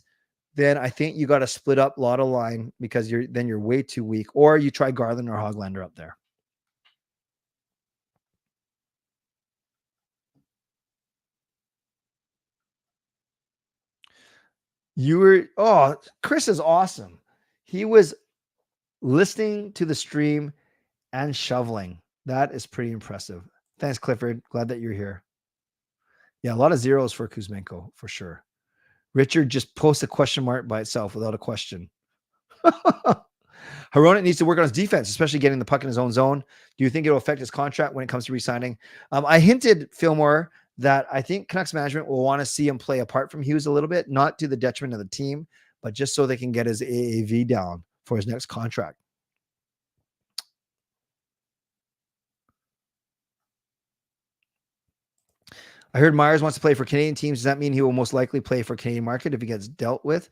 [SPEAKER 2] then I think you got to split up Lotto line because you're way too weak. Or you try Garland or Hoglander up there. Chris is awesome. He was listening to the stream and shoveling. That is pretty impressive. Thanks, Clifford. Glad that you're here. Yeah, a lot of zeros for Kuzmenko, for sure. Richard just posts a question mark by itself without a question. Hronek needs to work on his defense, especially getting the puck in his own zone. Do you think it will affect his contract when it comes to re-signing? I hinted, Fillmore, that I think Canucks management will want to see him play apart from Hughes a little bit, not to the detriment of the team, but just so they can get his AAV down for his next contract. I heard Myers wants to play for Canadian teams. Does that mean he will most likely play for Canadian market if he gets dealt with?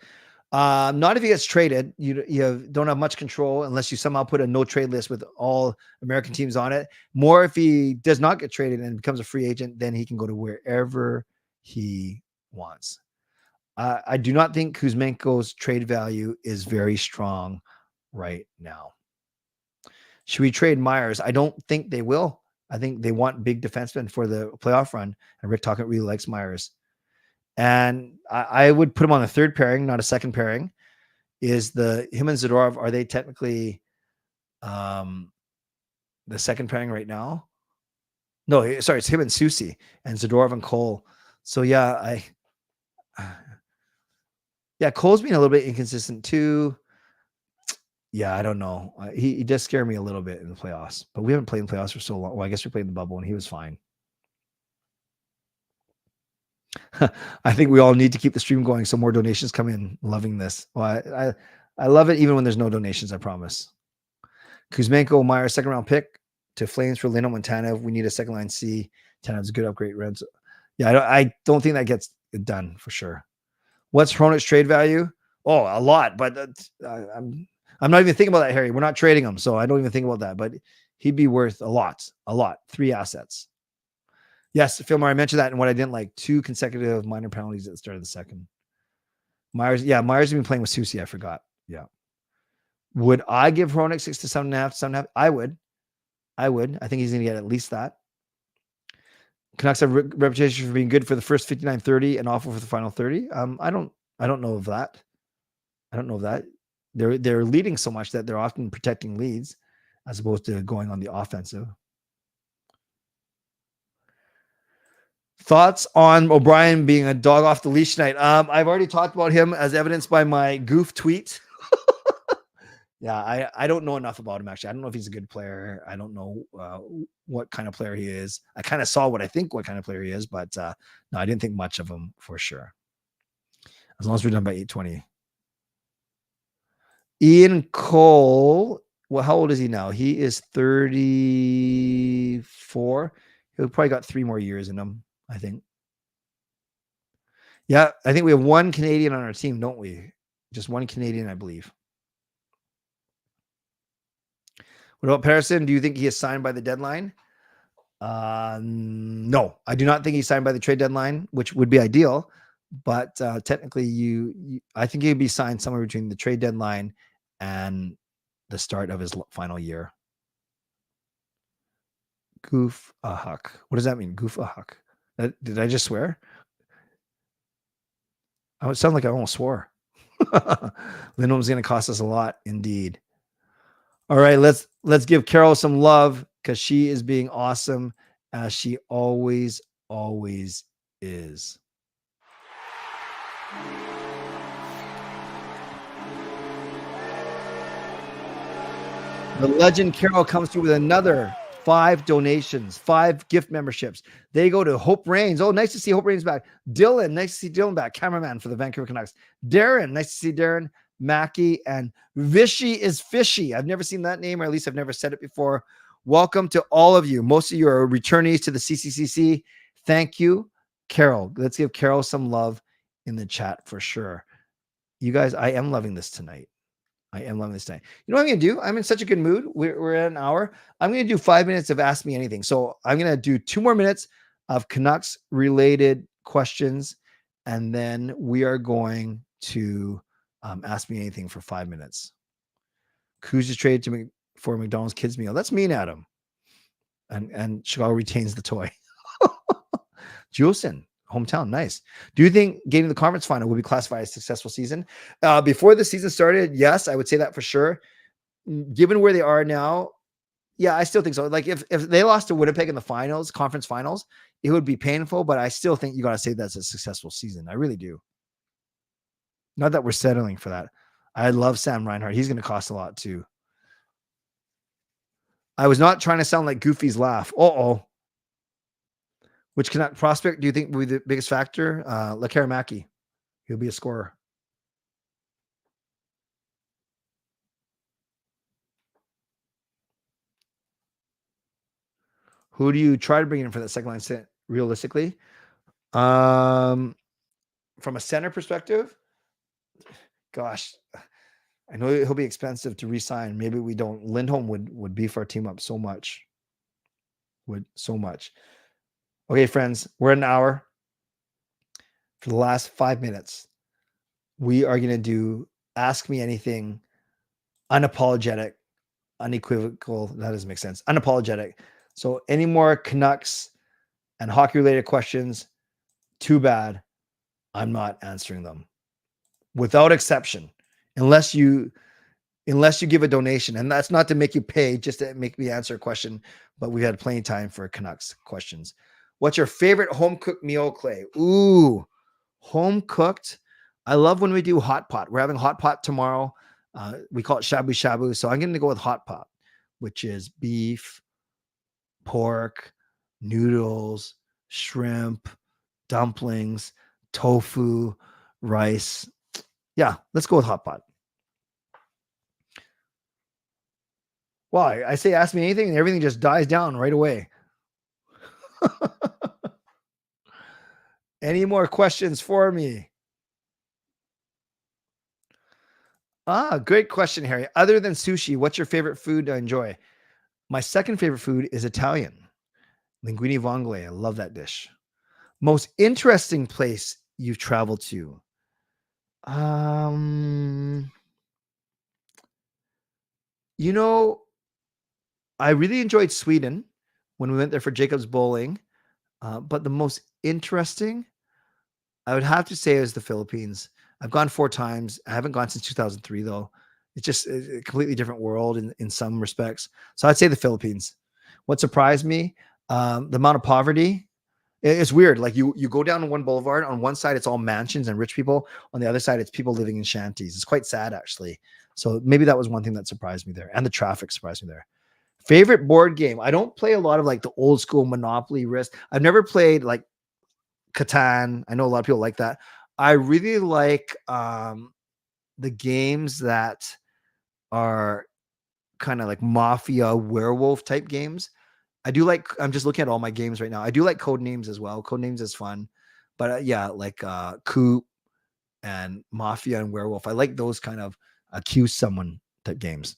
[SPEAKER 2] Not if he gets traded. You don't have much control unless you somehow put a no trade list with all American teams on it. More if he does not get traded and becomes a free agent, then he can go to wherever he wants. I do not think Kuzmenko's trade value is very strong right now. Should we trade Myers? I don't think they will. I think they want big defensemen for the playoff run, and Rick Tocchet really likes Myers. And I would put him on the third pairing, not a second pairing. Is him and Zadorov, are they technically the second pairing right now? No, sorry, it's him and Susie and Zadorov and Cole. So yeah, Cole's been a little bit inconsistent too. Yeah, I don't know. He does scare me a little bit in the playoffs, but we haven't played in the playoffs for so long. Well, I guess we played in the bubble and he was fine. I think we all need to keep the stream going so more donations come in. Loving this. Well, I love it even when there's no donations, I promise. Kuzmenko, Meyer, second round pick to Flames for Lindholm and Tanev. We need a second line C. Tanev's a good upgrade. Rents. Yeah, I don't think that gets it done for sure. What's Hronek's trade value? Oh, a lot, but I'm not even thinking about that, Harry. We're not trading him, so I don't even think about that. But he'd be worth a lot. 3 assets. Yes, Phil Murray mentioned that, and what I didn't like, 2 consecutive minor penalties at the start of the second. Myers has been playing with Susie. I forgot. Yeah. Would I give Hronek 6 to 7.5, 7.5? I would. I think he's going to get at least that. Canucks have reputation for being good for the first 59-30 and awful for the final 30. I don't know of that. They're leading so much that they're often protecting leads as opposed to going on the offensive. Thoughts on O'Brien being a dog off the leash tonight? I've already talked about him as evidenced by my goof tweet. Yeah, I don't know enough about him, actually. I don't know if he's a good player. I don't know what kind of player he is. I kind of saw what kind of player he is, but no, I didn't think much of him for sure. As long as we're done by 8:20. Ian Cole, well, how old is he now? He is 34. He'll probably got 3 more years in him, I think. Yeah, I think we have 1 Canadian on our team, don't we? Just 1 Canadian, I believe. What about Patterson? Do you think he is signed by the deadline? No, I do not think he's signed by the trade deadline, which would be ideal. But technically, I think he'd be signed somewhere between the trade deadline and the start of his final year. Goof a huck. What does that mean? Goof a huck. Did I just swear? I would sound like I almost swore. Lindholm's going to cost us a lot, indeed. All right, let's give Carol some love because she is being awesome as she always is. The legend Carol comes through with another 5 donations, 5 gift memberships. They go to Hope Rains. Oh, nice to see Hope Rains back. Dylan, nice to see Dylan back. Cameraman for the Vancouver Canucks. Darren, nice to see Darren. Mackie and Vishy is Fishy. I've never seen that name, or at least I've never said it before. Welcome to all of you. Most of you are returnees to the CCCC. Thank you, Carol. Let's give Carol some love in the chat for sure. You guys, I am loving this tonight. You know what I'm going to do? I'm in such a good mood. We're at an hour. I'm going to do 5 minutes of Ask Me Anything. So I'm going to do 2 more minutes of Canucks related questions. And then we are going to Ask Me Anything for 5 minutes. Kuz is traded for McDonald's kids meal. That's mean, Adam. And Chicago retains the toy. Juleson, hometown, nice. Do you think getting the conference final will be classified as a successful season? Before the season started, yes, I would say that for sure. Given where they are now, yeah, I still think so. Like if they lost to Winnipeg in the conference finals, it would be painful, but I still think you got to say that's a successful season. I really do. Not that we're settling for that. I love Sam Reinhart. He's going to cost a lot too. I was not trying to sound like Goofy's laugh. Uh-oh. Which Canuck prospect do you think will be the biggest factor? Lekaramaki. He'll be a scorer. Who do you try to bring in for that second line set realistically? From a center perspective, gosh, I know he'll be expensive to re-sign. Maybe we don't. Lindholm would beef our team up so much. Okay, friends, we're at an hour. For the last 5 minutes, we are going to do Ask Me Anything, unapologetic, unequivocal. That doesn't make sense. Unapologetic. So any more Canucks and hockey related questions, too bad. I'm not answering them without exception, unless you give a donation. And that's not to make you pay, just to make me answer a question. But we had plenty of time for Canucks questions. What's your favorite home cooked meal, Clay? Ooh, home cooked. I love when we do hot pot. We're having hot pot tomorrow. We call it shabu shabu. So I'm going to go with hot pot, which is beef, pork, noodles, shrimp, dumplings, tofu, rice. Yeah, let's go with hot pot. Why? I say ask me anything and everything just dies down right away. Any more questions for me? Great question, Harry. Other than sushi, what's your favorite food to enjoy? My second favorite food is Italian. Linguine vongole. I love that dish. Most interesting place you've traveled to? You know, I really enjoyed Sweden when we went there for Jacob's Bowling. But the most interesting, I would have to say, is the Philippines. I've gone 4 times. I haven't gone since 2003, though. It's just a completely different world in some respects. So I'd say the Philippines. What surprised me, the amount of poverty. It's weird. Like you go down one boulevard. On one side, it's all mansions and rich people. On the other side, it's people living in shanties. It's quite sad, actually. So maybe that was one thing that surprised me there. And the traffic surprised me there. Favorite board game. I don't play a lot of like the old school Monopoly, Risk. I've never played like Catan. I know a lot of people like that. I really like the games that are kind of like mafia werewolf type games. I do like, I'm just looking at all my games right now. I do like Codenames as well. Codenames is fun. But yeah, like Coop and Mafia and Werewolf. I like those kind of accuse someone type games.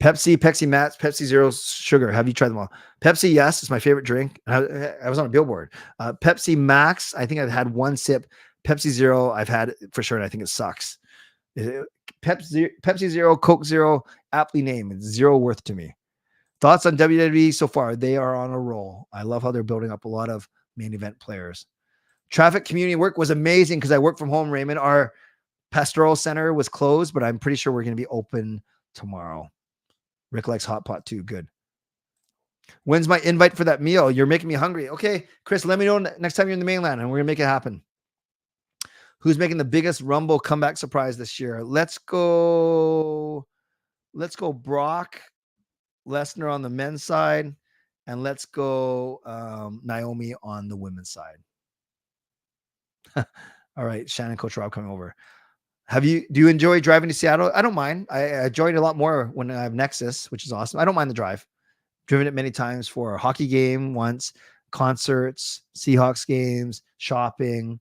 [SPEAKER 2] Pepsi Max, Pepsi Zero Sugar. Have you tried them all? Pepsi, yes, it's my favorite drink. I was on a billboard. Pepsi Max, I think I've had 1 sip. Pepsi Zero, I've had for sure, and I think it sucks. Pepsi Zero, Coke Zero, aptly named. It's zero worth to me. Thoughts on WWE so far? They are on a roll. I love how they're building up a lot of main event players. Traffic community work was amazing because I work from home, Raymond. Our pastoral center was closed, but I'm pretty sure we're going to be open tomorrow. Rick likes hot pot too. Good. When's my invite for that meal? You're making me hungry. Okay, Chris, let me know next time you're in the mainland and we're going to make it happen. Who's making the biggest Rumble comeback surprise this year? Let's go Brock Lesnar on the men's side, and let's go Naomi on the women's side. All right, Shannon, Coach Rob coming over. Do you enjoy driving to Seattle? I don't mind. I enjoy it a lot more when I have Nexus, which is awesome. I don't mind the drive. Driven it many times for a hockey game once, concerts, Seahawks games, shopping,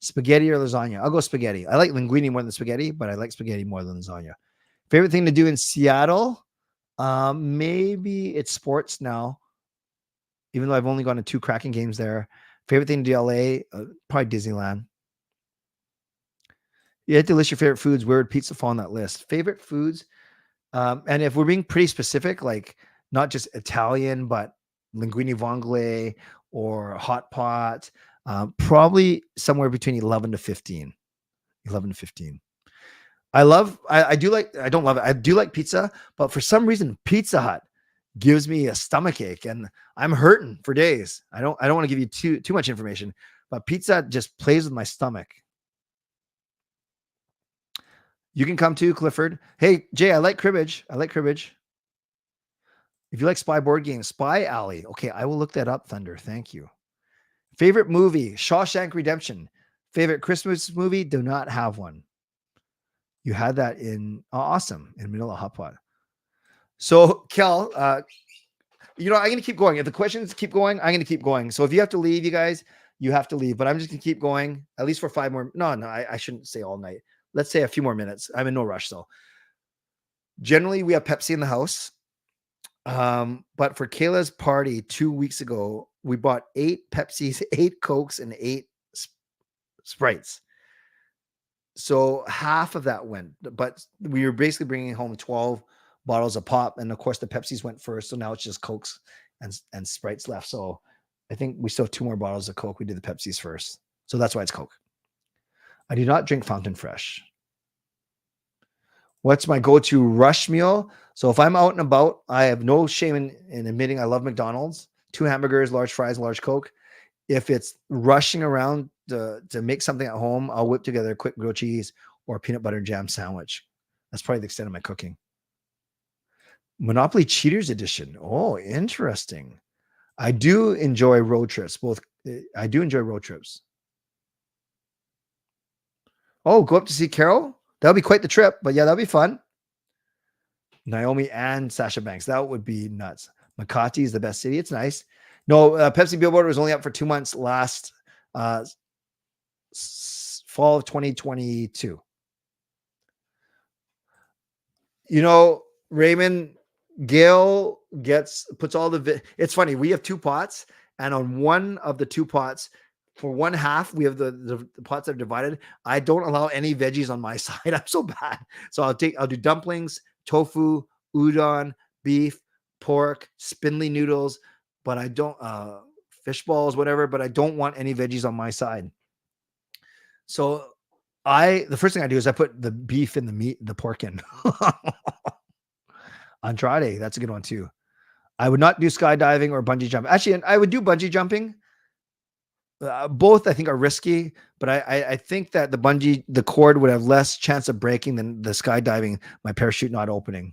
[SPEAKER 2] spaghetti or lasagna. I'll go spaghetti. I like linguine more than spaghetti, but I like spaghetti more than lasagna. Favorite thing to do in Seattle? Maybe it's sports now, even though I've only gone to 2 Kraken games there. Favorite thing to do LA? Probably Disneyland. You had to list your favorite foods. Where would pizza fall on that list? Favorite foods? And if we're being pretty specific, like not just Italian, but linguine vongole or hot pot, probably somewhere between 11 to 15. 11 to 15. I do like pizza, but for some reason, Pizza Hut gives me a stomach ache and I'm hurting for days. I don't want to give you too much information, but pizza just plays with my stomach. You can come too, Clifford. Hey, Jay, I like cribbage. If you like spy board games, Spy Alley. Okay, I will look that up, Thunder. Thank you. Favorite movie, Shawshank Redemption. Favorite Christmas movie, do not have one. You had that in awesome in the middle of hot pot. So, Kel, I'm going to keep going. If the questions keep going, I'm going to keep going. So if you have to leave, you guys, you have to leave. But I'm just going to keep going at least for 5 more. No, I shouldn't say all night. let's say a few more minutes. I'm in no rush though. Generally, we have Pepsi in the house. But for Kayla's party 2 weeks ago, we bought 8 Pepsis, 8 Cokes, and 8 Sprites. So half of that went, but we were basically bringing home 12 bottles of pop. And of course the Pepsis went first. So now it's just Cokes and Sprites left. So I think we still have 2 more bottles of Coke. We did the Pepsis first. So that's why it's Coke. I do not drink Fountain Fresh. What's my go-to rush meal? So if I'm out and about, I have no shame in admitting I love McDonald's. 2 hamburgers, large fries, large Coke. If it's rushing around to make something at home, I'll whip together a quick grilled cheese or a peanut butter and jam sandwich. That's probably the extent of my cooking. Monopoly Cheaters Edition. Oh, interesting. I do enjoy road trips. I do enjoy road trips. Oh, go up to see Carol? That'll be quite the trip, but yeah, that'll be fun. Naomi and Sasha Banks. That would be nuts. Makati is the best city. It's nice. No, Pepsi Billboard was only up for 2 months last fall of 2022. You know, Raymond, Gail puts all it's funny. We have 2 pots, and on one of the 2 pots, for one half, we have the pots that are divided. I don't allow any veggies on my side. I'm so bad. So I'll do dumplings, tofu, udon, beef, pork, spindly noodles, but I don't fish balls, whatever, but I don't want any veggies on my side. So the first thing I do is I put the beef in the pork in. Andrade, that's a good one too. I would not do skydiving or bungee jumping. Actually, I would do bungee jumping. Both I think are risky, but I think that the cord would have less chance of breaking than the skydiving, my parachute not opening.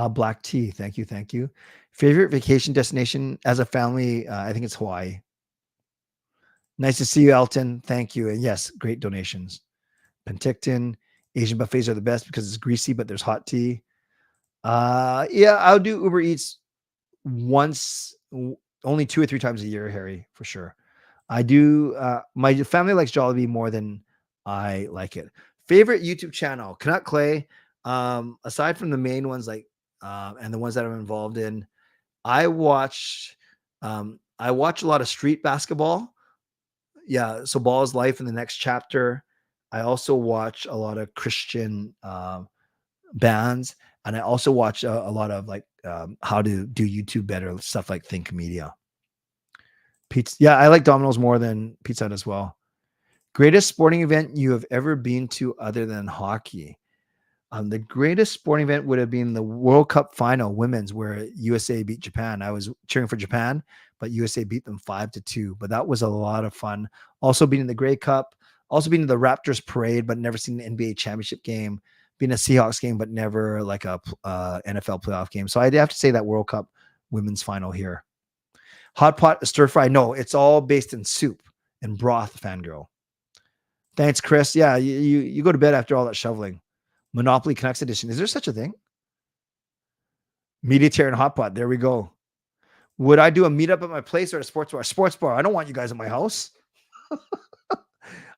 [SPEAKER 2] Black tea. Thank you. Favorite vacation destination as a family? I think it's Hawaii. Nice to see you, Elton. Thank you. And yes, great donations. Penticton. Asian buffets are the best because it's greasy, but there's hot tea. Yeah, I'll do Uber Eats only 2 or 3 times a year, Harry, for sure. I do. My family likes Jollibee more than I like it. Favorite YouTube channel, Canuck Clay. Aside from the main ones and the ones that I'm involved in, I watch a lot of street basketball. Yeah, so Ball's Life in the Next Chapter. I also watch a lot of Christian bands, and I also watch a lot of how to do YouTube better, stuff like Think Media. Pizza. Yeah, I like Domino's more than Pizza Hut as well. Greatest sporting event you have ever been to other than hockey? The greatest sporting event would have been the World Cup final, women's, where USA beat Japan. I was cheering for Japan, but USA beat them 5-2. But that was a lot of fun. Also beating the Grey Cup, also beating the Raptors parade, but never seen an NBA championship game. Being a Seahawks game, but never like a NFL playoff game. So I'd have to say that World Cup women's final here. Hot pot stir fry. No, it's all based in soup and broth, fangirl. Thanks, Chris. Yeah, you go to bed after all that shoveling. Monopoly Canucks edition. Is there such a thing? Mediatorian hot pot. There we go. Would I do a meetup at my place or a sports bar? Sports bar. I don't want you guys at my house.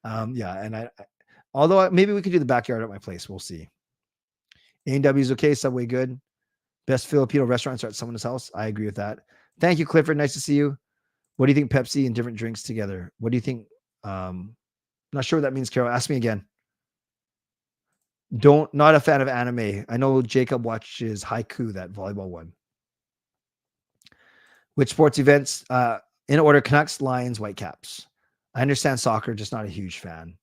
[SPEAKER 2] Yeah, and although maybe we could do the backyard at my place. We'll see. A&W is okay. Subway good. Best Filipino restaurants are at someone's house. I agree with that. Thank you, Clifford. Nice to see you. What do you think Pepsi and different drinks together? What do you think? Not sure what that means, Carol. Ask me again. Not a fan of anime. I know Jacob watches Haiku, that volleyball one. Which sports events? In order: Canucks, Lions, Whitecaps. I understand soccer, just not a huge fan.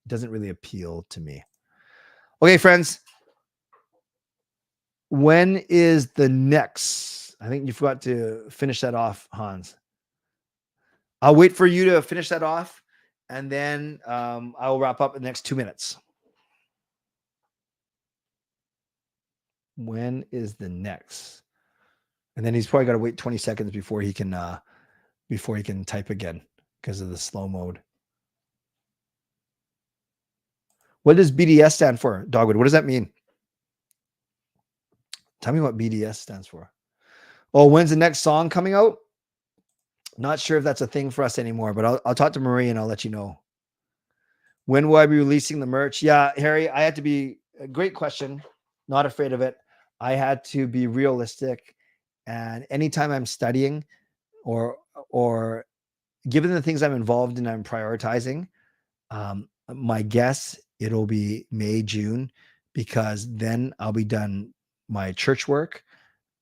[SPEAKER 2] It doesn't really appeal to me. Okay, friends. When is the next? I think you forgot to finish that off, Hans. I'll wait for you to finish that off, and then I will wrap up in the next 2 minutes. When is the next? And then he's probably got to wait 20 seconds before he can type again because of the slow mode. What does BDS stand for, Dogwood? What does that mean? Tell me what BDS stands for. Oh, when's the next song coming out? Not sure if that's a thing for us anymore, but I'll talk to Marie and I'll let you know. When will I be releasing the merch? Yeah, Harry, I had to be a great question. Not afraid of it. I had to be realistic. And anytime I'm studying or given the things I'm involved in, I'm prioritizing, my guess it'll be May, June, because then I'll be done my church work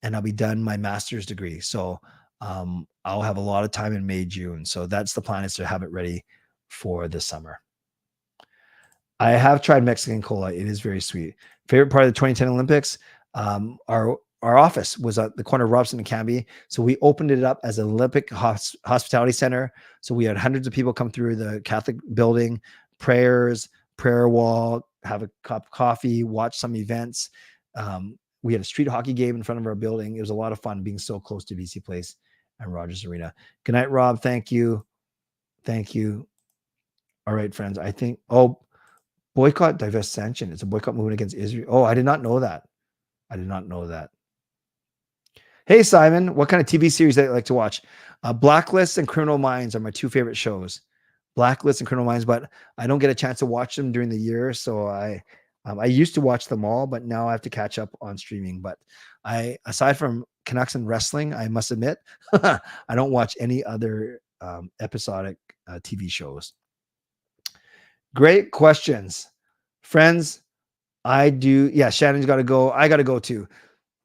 [SPEAKER 2] and I'll be done my master's degree. So I'll have a lot of time in May, June. So that's the plan, is to have it ready for the summer. I have tried Mexican cola. It is very sweet. Favorite part of the 2010 Olympics, our office was at the corner of Robson and Canby. So we opened it up as an Olympic hospitality center. So we had hundreds of people come through the Catholic building, prayers, prayer wall, have a cup of coffee, watch some events. We had a street hockey game in front of our building. It was a lot of fun being so close to BC Place and Rogers Arena. Good night, Rob. Thank you. Thank you. All right, friends. I think, boycott, divest, sanction. It's a boycott movement against Israel. Oh, I did not know that. I did not know that. Hey, Simon, what kind of TV series that you like to watch? Blacklist and Criminal Minds are my two favorite shows. Blacklist and Criminal Minds, but I don't get a chance to watch them during the year. So I used to watch them all, but now I have to catch up on streaming. But aside from Canucks and wrestling, I must admit, I don't watch any other episodic TV shows. Great questions, friends. I do. Yeah, Shannon's got to go. I got to go too.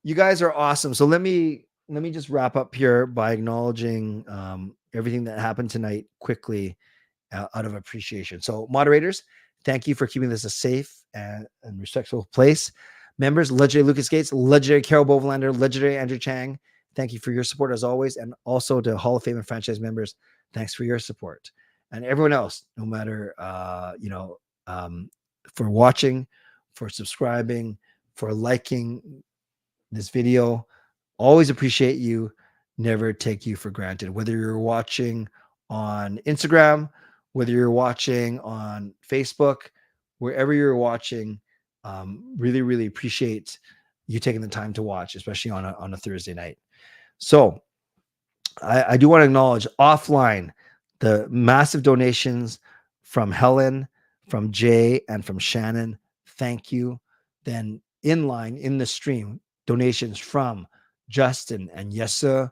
[SPEAKER 2] You guys are awesome. So let me just wrap up here by acknowledging everything that happened tonight quickly out of appreciation. So moderators, thank you for keeping this a safe and respectful place. Members, legendary Lucas Gates, legendary Carol Bovelander, legendary Andrew Chang, thank you for your support as always. And also to Hall of Fame and franchise members, thanks for your support. And everyone else, no matter, for watching, for subscribing, for liking this video, always appreciate you. Never take you for granted. Whether you're watching on Instagram, whether you're watching on Facebook, wherever you're watching, really, really appreciate you taking the time to watch, especially on a Thursday night. So I do want to acknowledge offline the massive donations from Helen, from Jay, and from Shannon. Thank you. Then inline in the stream, donations from Justin and Yessa,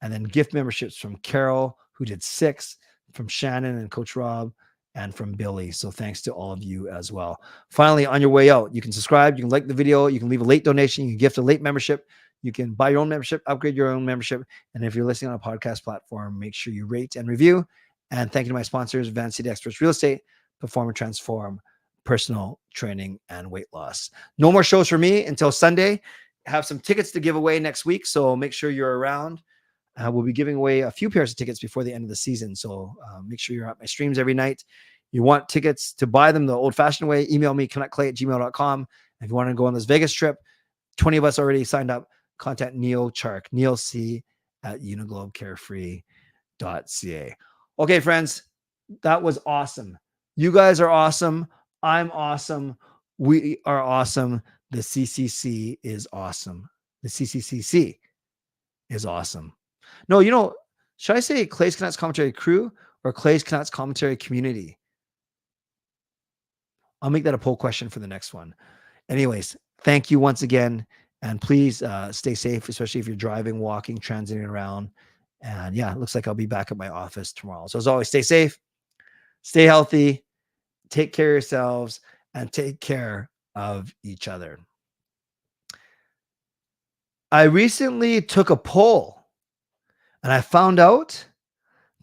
[SPEAKER 2] and then gift memberships from Carol, who did 6, from Shannon and Coach Rob, and from Billy. So thanks to all of you as well. Finally, on your way out, you can subscribe, you can like the video, you can leave a late donation, you can gift a late membership, you can buy your own membership, upgrade your own membership. And if you're listening on a podcast platform, make sure you rate and review. And thank you to my sponsors, Van City Experts Real Estate, Perform and Transform, Personal Training, and Weight Loss. No more shows for me until Sunday. Have some tickets to give away next week, so make sure you're around. We'll be giving away a few pairs of tickets before the end of the season, so make sure you're at my streams every night. You want tickets to buy them the old-fashioned way, email me, canuckclay@gmail.com. If you want to go on this Vegas trip, 20 of us already signed up. Contact Neal Chark, Neal C at uniglobecarefree.ca. Okay, friends, that was awesome. You guys are awesome. I'm awesome. We are awesome. The CCC is awesome. The CCCC is awesome. No, should I say Clay's Canucks Commentary Crew or Clay's Canucks Commentary Community? I'll make that a poll question for the next one. Anyways, thank you once again. And please stay safe, especially if you're driving, walking, transiting around. And yeah, it looks like I'll be back at my office tomorrow. So as always, stay safe, stay healthy, take care of yourselves, and take care of each other. I recently took a poll and I found out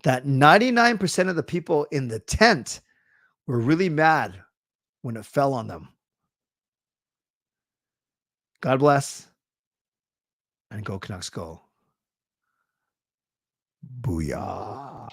[SPEAKER 2] that 99% of the people in the tent were really mad when it fell on them. God bless, and go Canucks go. Booyah.